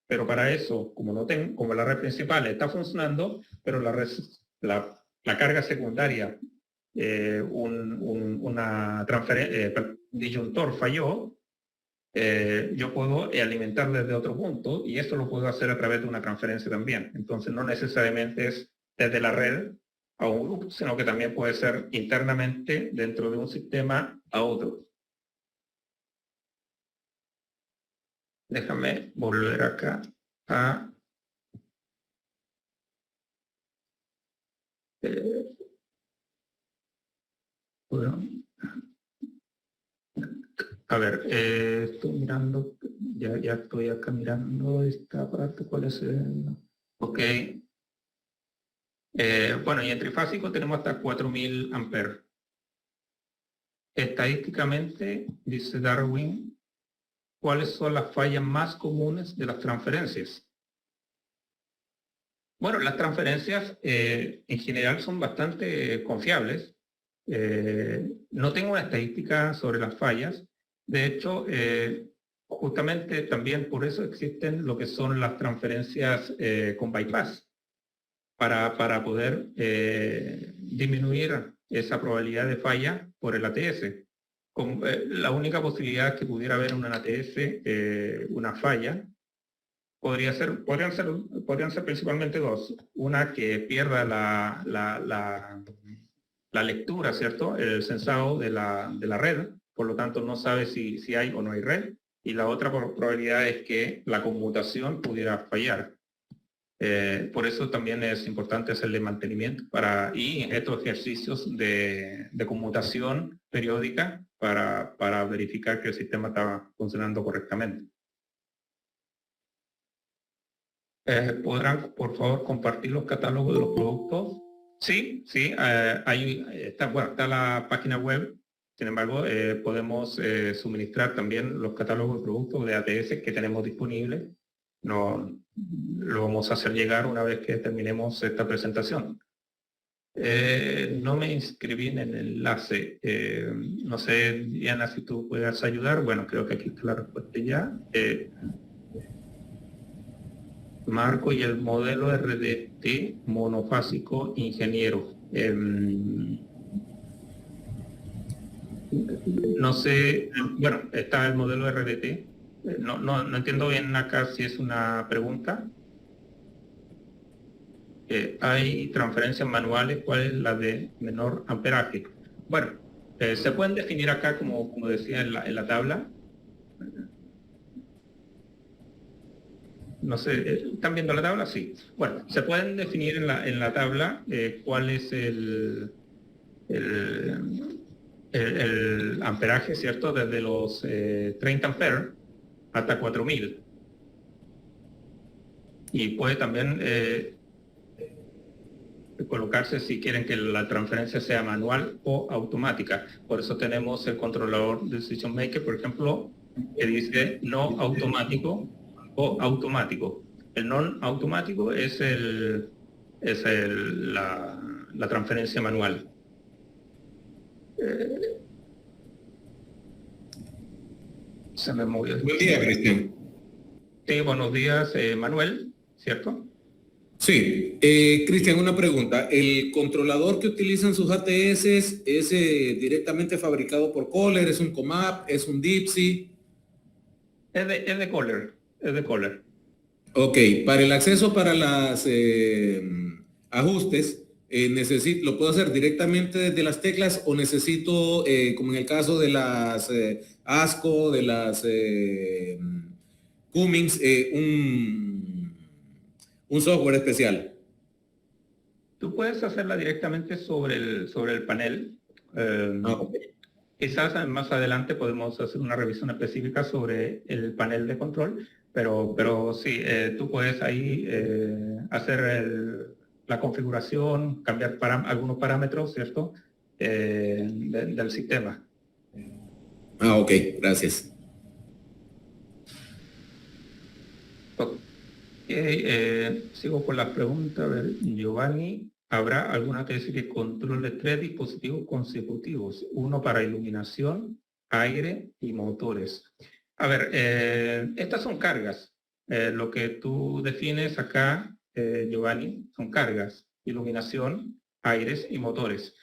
pero para eso, como no tengo, como la red principal está funcionando, pero la carga secundaria, una disyuntor falló, yo puedo alimentar desde otro punto y esto lo puedo hacer a través de una transferencia también. Entonces no necesariamente es desde la red a un grupo, sino que también puede ser internamente dentro de un sistema a otro. Déjame volver acá a... bueno, a ver, estoy mirando, ya estoy acá mirando esta parte, ¿cuál es el...? Ok. Bueno, y en trifásico tenemos hasta 4000 amperes. Estadísticamente, dice Darwin, ¿cuáles son las fallas más comunes de las transferencias? Bueno, las transferencias en general son bastante confiables. No tengo una estadística sobre las fallas. De hecho, justamente también por eso existen lo que son las transferencias con bypass, para poder disminuir esa probabilidad de falla por el ATS. La única posibilidad que pudiera haber en un ATS una falla podrían ser principalmente dos. Una que pierda la lectura, ¿cierto? El sensado de la red, por lo tanto no sabe si hay o no hay red. Y la otra probabilidad es que la conmutación pudiera fallar. Por eso también es importante hacerle mantenimiento y estos ejercicios de conmutación periódica para verificar que el sistema está funcionando correctamente. ¿Podrán, por favor, compartir los catálogos de los productos? Sí, sí, ahí está la página web. Sin embargo, podemos suministrar también los catálogos de productos de ATS que tenemos disponibles. No, lo vamos a hacer llegar una vez que terminemos esta presentación. No me inscribí en el enlace. No sé, Diana, si tú puedes ayudar. Bueno, creo que aquí está la respuesta ya. Marco y el modelo RDT monofásico ingeniero. No sé, bueno, está el modelo RDT. No entiendo bien acá si es una pregunta. Hay transferencias manuales, ¿cuál es la de menor amperaje? Bueno, se pueden definir acá, como decía en la tabla. No sé, ¿están viendo la tabla? Sí. Bueno, se pueden definir en la tabla cuál es el amperaje, ¿cierto? Desde los 30 amperes hasta 4000. Y puede también colocarse si quieren que la transferencia sea manual o automática. Por eso tenemos el controlador Decision Maker, por ejemplo, que dice no automático o automático. El no automático es la transferencia manual. Se me movió. Buen día, Cristian. Sí, buenos días, Manuel, ¿cierto? Sí, Cristian, una pregunta. ¿El controlador que utilizan sus ATS es directamente fabricado por Kohler? ¿Es un Comap? ¿Es un Dipsy? Es de Kohler, es de Kohler. Ok, para el acceso para las ajustes, ¿lo puedo hacer directamente desde las teclas o necesito, como en el caso de las ASCO, de las Cummins, un software especial? Tú puedes hacerla directamente sobre el panel. Ok. Quizás más adelante podemos hacer una revisión específica sobre el panel de control, pero sí, tú puedes ahí hacer la configuración, cambiar algunos parámetros, ¿cierto? Del sistema. Ok, gracias. Ok, sigo con las preguntas. A ver, Giovanni, ¿habrá alguna tesis que controle 3 dispositivos consecutivos? Uno para iluminación, aire y motores. A ver, estas son cargas. Lo que tú defines acá, Giovanni, son cargas, iluminación, aires y motores.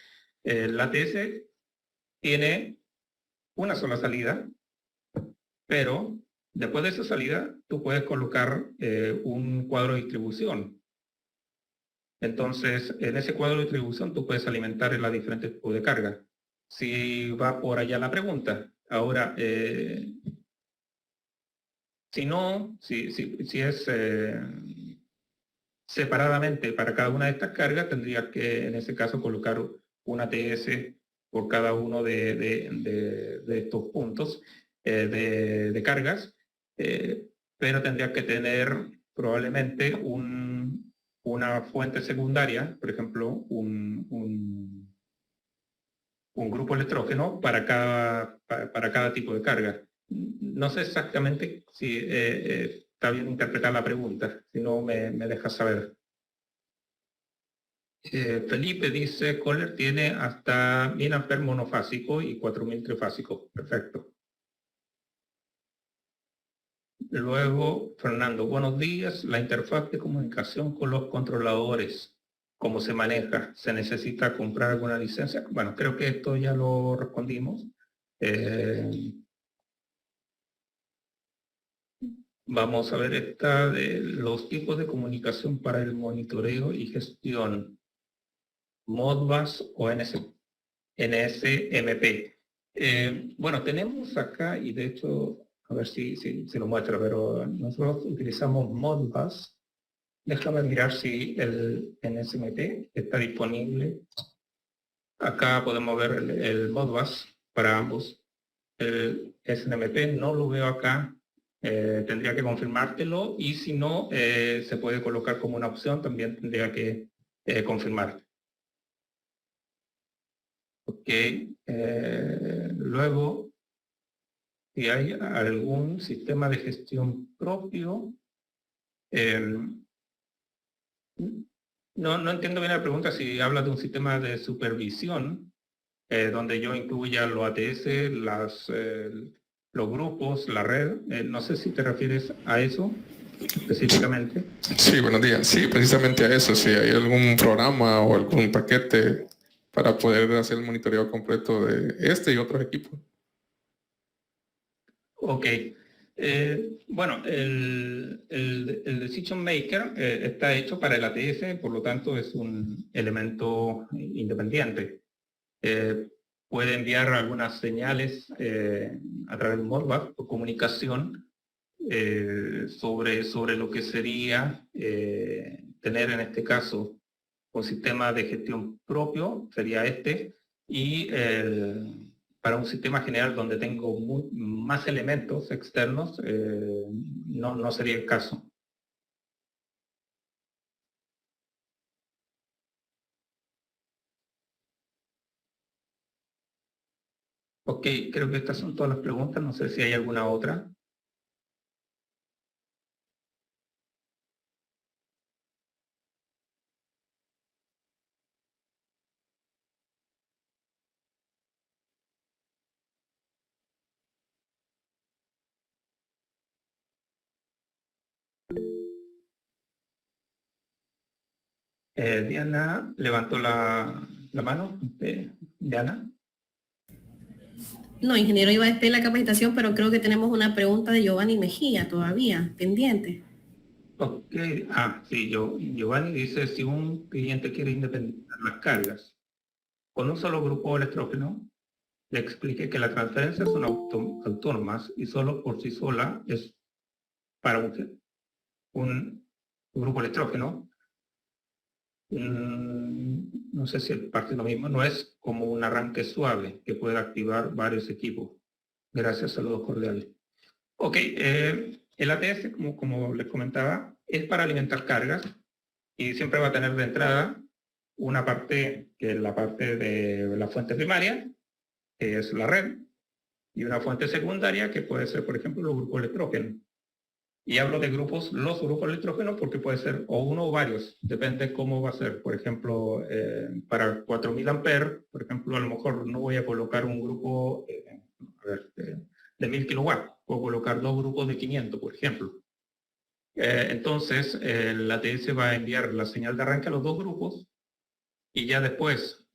La TS tiene una sola salida, pero después de esa salida tú puedes colocar un cuadro de distribución. Entonces, en ese cuadro de distribución tú puedes alimentar en los diferentes tipos de carga. Si va por allá la pregunta. Ahora, si no, si es separadamente para cada una de estas cargas, tendría que en ese caso colocar una ATS por cada uno de estos puntos de cargas, pero tendría que tener probablemente una fuente secundaria, por ejemplo, un grupo electrógeno para cada tipo de carga. No sé exactamente si está bien interpretar la pregunta, si no me dejas saber. Felipe dice, Kohler tiene hasta 1000 amperes monofásico y 4000 trifásico. Perfecto. Luego, Fernando, buenos días. La interfaz de comunicación con los controladores, ¿cómo se maneja? ¿Se necesita comprar alguna licencia? Bueno, creo que esto ya lo respondimos. Vamos a ver esta de los tipos de comunicación para el monitoreo y gestión. Modbus o NSMP. Bueno, tenemos acá, y de hecho, a ver si lo muestra, pero nosotros utilizamos Modbus. Déjame mirar si el NSMP está disponible. Acá podemos ver el Modbus para ambos. El SNMP no lo veo acá. Tendría que confirmártelo y si no, se puede colocar como una opción, también tendría que confirmar. Ok, luego, si hay algún sistema de gestión propio, No entiendo bien la pregunta si habla de un sistema de supervisión donde yo incluya los ATS, los grupos, la red. No sé si te refieres a eso específicamente. Sí, buenos días. Sí, precisamente a eso. Si hay algún programa o algún paquete para poder hacer el monitoreo completo de este y otros equipos. Ok. Bueno, el Decision Maker está hecho para el ATS, por lo tanto es un elemento independiente. Puede enviar algunas señales a través de un Modbus por comunicación sobre lo que sería tener en este caso un sistema de gestión propio, sería este, y para un sistema general donde tengo más elementos externos, no sería el caso. Ok, creo que estas son todas las preguntas, no sé si hay alguna otra. Diana levantó la mano. Diana. No, ingeniero, iba a despedir la capacitación, pero creo que tenemos una pregunta de Giovanni Mejía todavía, pendiente. Ok, sí, Giovanni dice, si un cliente quiere independizar las cargas con un solo grupo de electrógeno, le explique que las transferencias son autónomas y solo por sí sola es para un grupo electrógeno. No sé si parte de lo mismo, no es como un arranque suave que puede activar varios equipos. Gracias, saludos cordiales. Ok, el ATS, como les comentaba, es para alimentar cargas y siempre va a tener de entrada una parte que es la parte de la fuente primaria, que es la red, y una fuente secundaria que puede ser, por ejemplo, los grupos electrógenos. Y hablo de grupos, los grupos electrógenos, porque puede ser o uno o varios, depende cómo va a ser. Por ejemplo, para 4000 amperes, por ejemplo, a lo mejor no voy a colocar un grupo de 1000 kilowatts, puedo colocar dos grupos de 500, por ejemplo. Entonces, la ATS va a enviar la señal de arranque a los dos grupos y ya después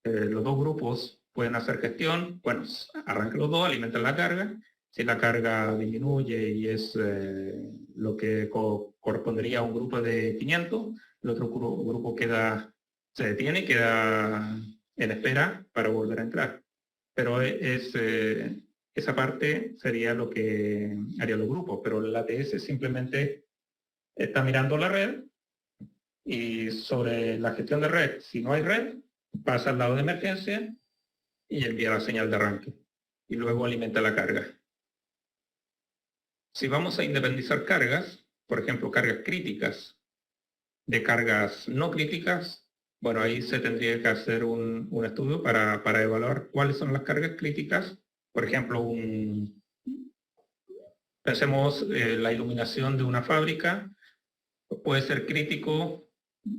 los dos grupos pueden hacer gestión. Bueno, arrancan los dos, alimentan la carga. Si la carga disminuye y es lo que correspondería a un grupo de 500, el otro grupo se detiene y queda en espera para volver a entrar. Pero esa parte sería lo que harían los grupos, pero el ATS simplemente está mirando la red y sobre la gestión de red, si no hay red, pasa al lado de emergencia y envía la señal de arranque y luego alimenta la carga. Si vamos a independizar cargas, por ejemplo, cargas críticas de cargas no críticas, bueno, ahí se tendría que hacer un estudio para evaluar cuáles son las cargas críticas. Por ejemplo, pensemos la iluminación de una fábrica, puede ser crítico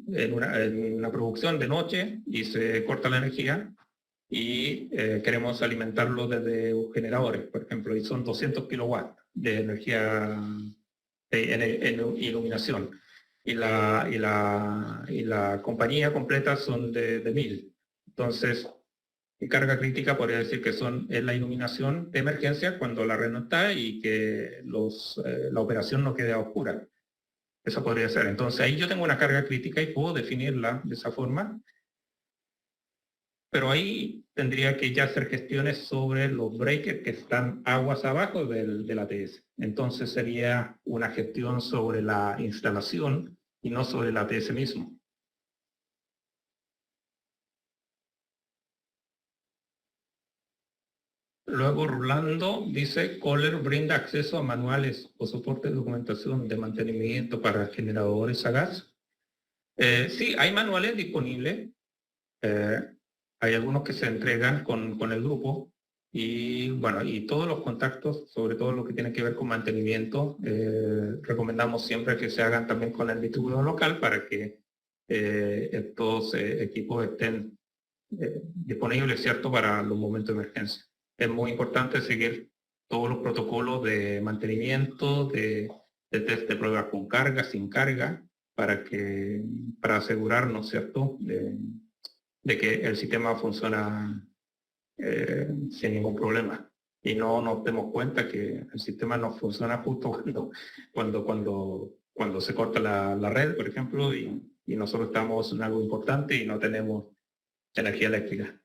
en una producción de noche y se corta la energía y queremos alimentarlo desde generadores, por ejemplo, y son 200 kilowatts de energía en iluminación. Y la compañía completa son de 1000. Entonces, carga crítica podría decir que es la iluminación de emergencia cuando la red no está y que la operación no quede a oscura. Eso podría ser. Entonces ahí yo tengo una carga crítica y puedo definirla de esa forma. Pero ahí tendría que ya hacer gestiones sobre los breakers que están aguas abajo del ATS. Entonces sería una gestión sobre la instalación y no sobre el ATS mismo. Luego Rolando dice, Kohler brinda acceso a manuales o soporte de documentación de mantenimiento para generadores a gas. Sí, hay manuales disponibles. Hay algunos que se entregan con el grupo Y bueno, y todos los contactos, sobre todo lo que tiene que ver con mantenimiento, recomendamos siempre que se hagan también con el distribuidor local para que estos equipos estén disponibles, ¿cierto?, para los momentos de emergencia. Es muy importante seguir todos los protocolos de mantenimiento, de test de pruebas con carga, sin carga, para asegurarnos, ¿cierto?, de que el sistema funciona sin ningún problema. Y no nos demos cuenta que el sistema no funciona justo cuando se corta la red, por ejemplo, y nosotros estamos en algo importante y no tenemos energía eléctrica.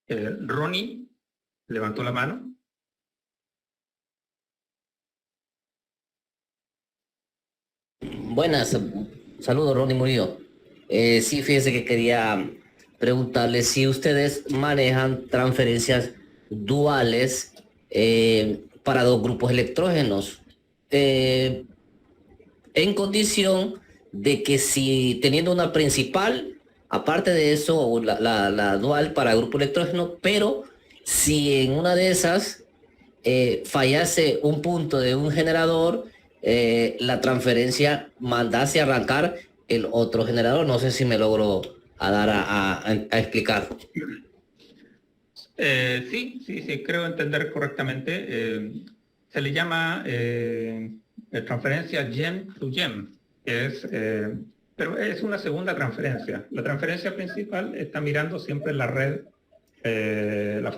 Ronnie levantó la mano. Buenas, saludos, Ronnie Murillo. Sí, fíjese que quería preguntarle si ustedes manejan transferencias duales para dos grupos electrógenos, en condición de que si teniendo una principal, aparte de eso, la dual para grupo electrógeno, pero si en una de esas fallase un punto de un generador, la transferencia mandase a arrancar el otro generador. No sé si me logro a explicar. Sí, creo entender correctamente. Se le llama transferencia gen to gen, pero es una segunda transferencia. La transferencia principal está mirando siempre la red, la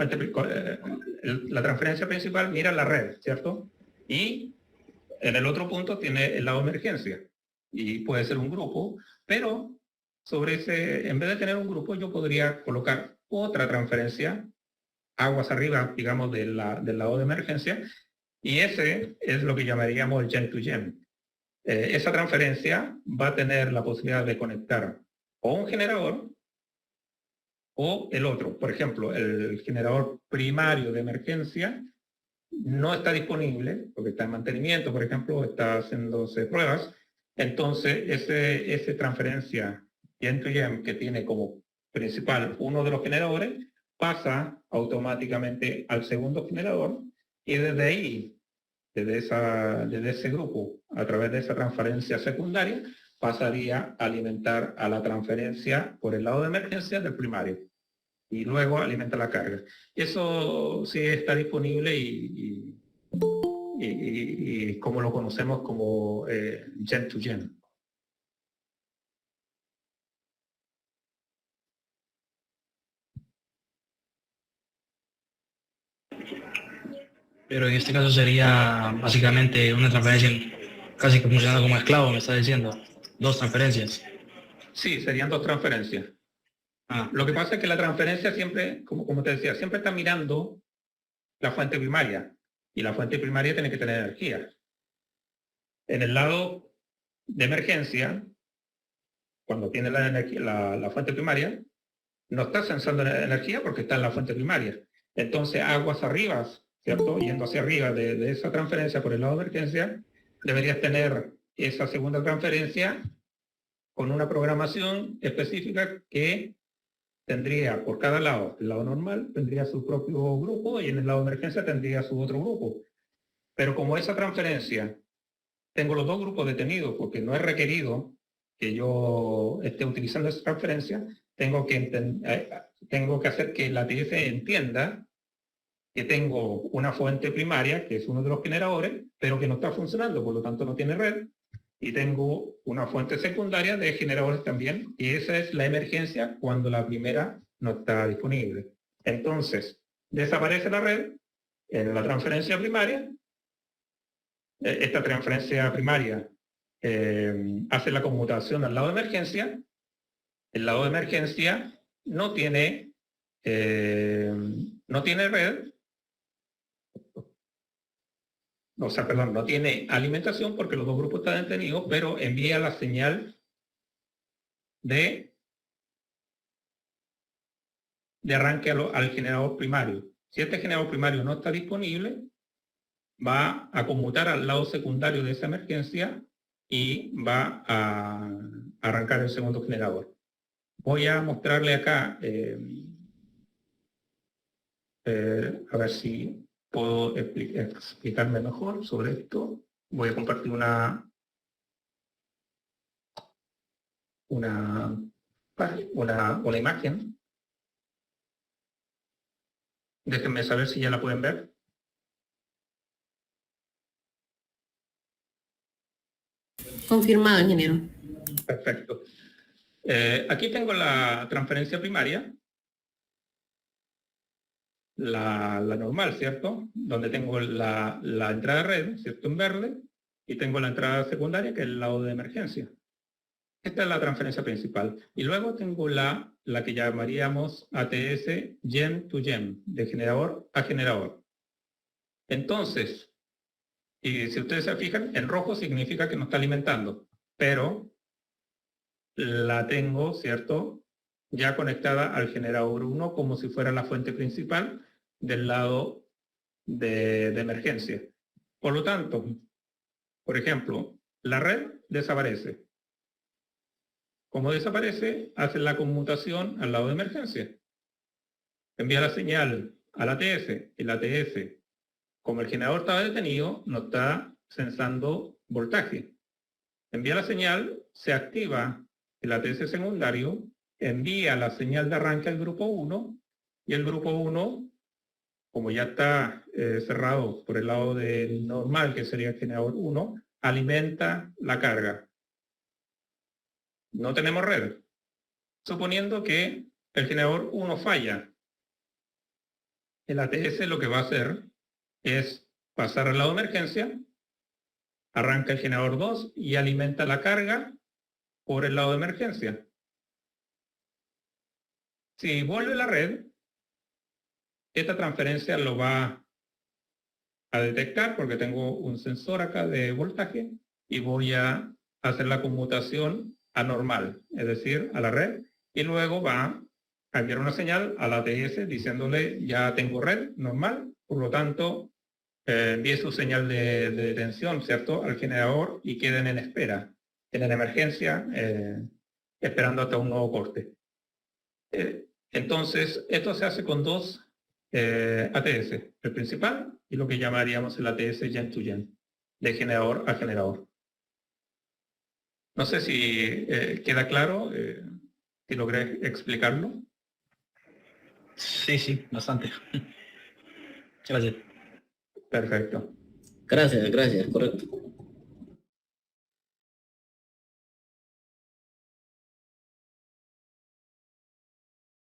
transferencia principal mira la red, ¿cierto? Y en el otro punto tiene el lado de emergencia y puede ser un grupo, pero en vez de tener un grupo, yo podría colocar otra transferencia aguas arriba, digamos, del lado de emergencia, y ese es lo que llamaríamos el gen to gen. Esa transferencia va a tener la posibilidad de conectar o un generador o el otro. Por ejemplo, el generador primario de emergencia no está disponible porque está en mantenimiento, por ejemplo, está haciéndose pruebas. Entonces, esa transferencia gen to gen que tiene como principal uno de los generadores pasa automáticamente al segundo generador y desde ahí, desde ese grupo, a través de esa transferencia secundaria, pasaría a alimentar a la transferencia por el lado de emergencia del primario y luego alimenta la carga. Eso sí está disponible y como lo conocemos como gen to gen. Pero en este caso sería básicamente una transferencia casi que funcionando como esclavo, me está diciendo. Dos transferencias. Sí, serían dos transferencias. Lo que pasa es que la transferencia siempre, como te decía, siempre está mirando la fuente primaria. Y la fuente primaria tiene que tener energía. En el lado de emergencia, cuando tiene la fuente primaria, no está censando energía porque está en la fuente primaria. Entonces, aguas arriba, ¿cierto? Yendo hacia arriba de esa transferencia por el lado de emergencia, deberías tener esa segunda transferencia con una programación específica que tendría por cada lado, el lado normal tendría su propio grupo y en el lado de emergencia tendría su otro grupo. Pero como esa transferencia, tengo los dos grupos detenidos porque no es requerido que yo esté utilizando esa transferencia, tengo que hacer que la ATS entienda que tengo una fuente primaria, que es uno de los generadores, pero que no está funcionando, por lo tanto no tiene red, y tengo una fuente secundaria de generadores también, y esa es la emergencia cuando la primera no está disponible. Entonces, desaparece la red en la transferencia primaria. Esta transferencia primaria hace la conmutación al lado de emergencia. El lado de emergencia no tiene red, no tiene alimentación porque los dos grupos están detenidos, pero envía la señal de arranque al generador primario. Si este generador primario no está disponible, va a conmutar al lado secundario de esa emergencia y va a arrancar el segundo generador. Voy a mostrarle acá, a ver si puedo explicarme mejor sobre esto. Voy a compartir una imagen. Déjenme saber si ya la pueden ver. Confirmado, ingeniero. Perfecto. Aquí tengo la transferencia primaria, la normal, ¿cierto? Donde tengo la entrada de red, ¿cierto? En verde, y tengo la entrada secundaria, que es el lado de emergencia. Esta es la transferencia principal. Y luego tengo la que llamaríamos ATS gen to gen, de generador a generador. Entonces, y si ustedes se fijan, en rojo significa que no está alimentando, pero la tengo, ¿cierto?, ya conectada al generador 1 como si fuera la fuente principal del lado de emergencia. Por lo tanto, por ejemplo, la red desaparece. Como desaparece, hace la conmutación al lado de emergencia. Envía la señal al ATS. El ATS, como el generador estaba detenido, no está censando voltaje. Envía la señal, se activa el ATS secundario, envía la señal de arranque al grupo 1 y el grupo 1, como ya está cerrado por el lado del normal, que sería el generador 1, alimenta la carga. No tenemos red. Suponiendo que el generador 1 falla, el ATS lo que va a hacer es pasar al lado de emergencia, arranca el generador 2 y alimenta la carga por el lado de emergencia. Si vuelve la red, esta transferencia lo va a detectar porque tengo un sensor acá de voltaje y voy a hacer la conmutación a normal, es decir, a la red, y luego va a enviar una señal a la ATS diciéndole ya tengo red normal, por lo tanto envíe su señal de detención, ¿cierto?, al generador y queden en espera, en emergencia, esperando hasta un nuevo corte. Entonces, esto se hace con dos ATS, el principal y lo que llamaríamos el ATS gen to gen, de generador a generador. No sé si queda claro, si logré explicarlo. Sí, bastante. Gracias. Perfecto. Gracias, correcto.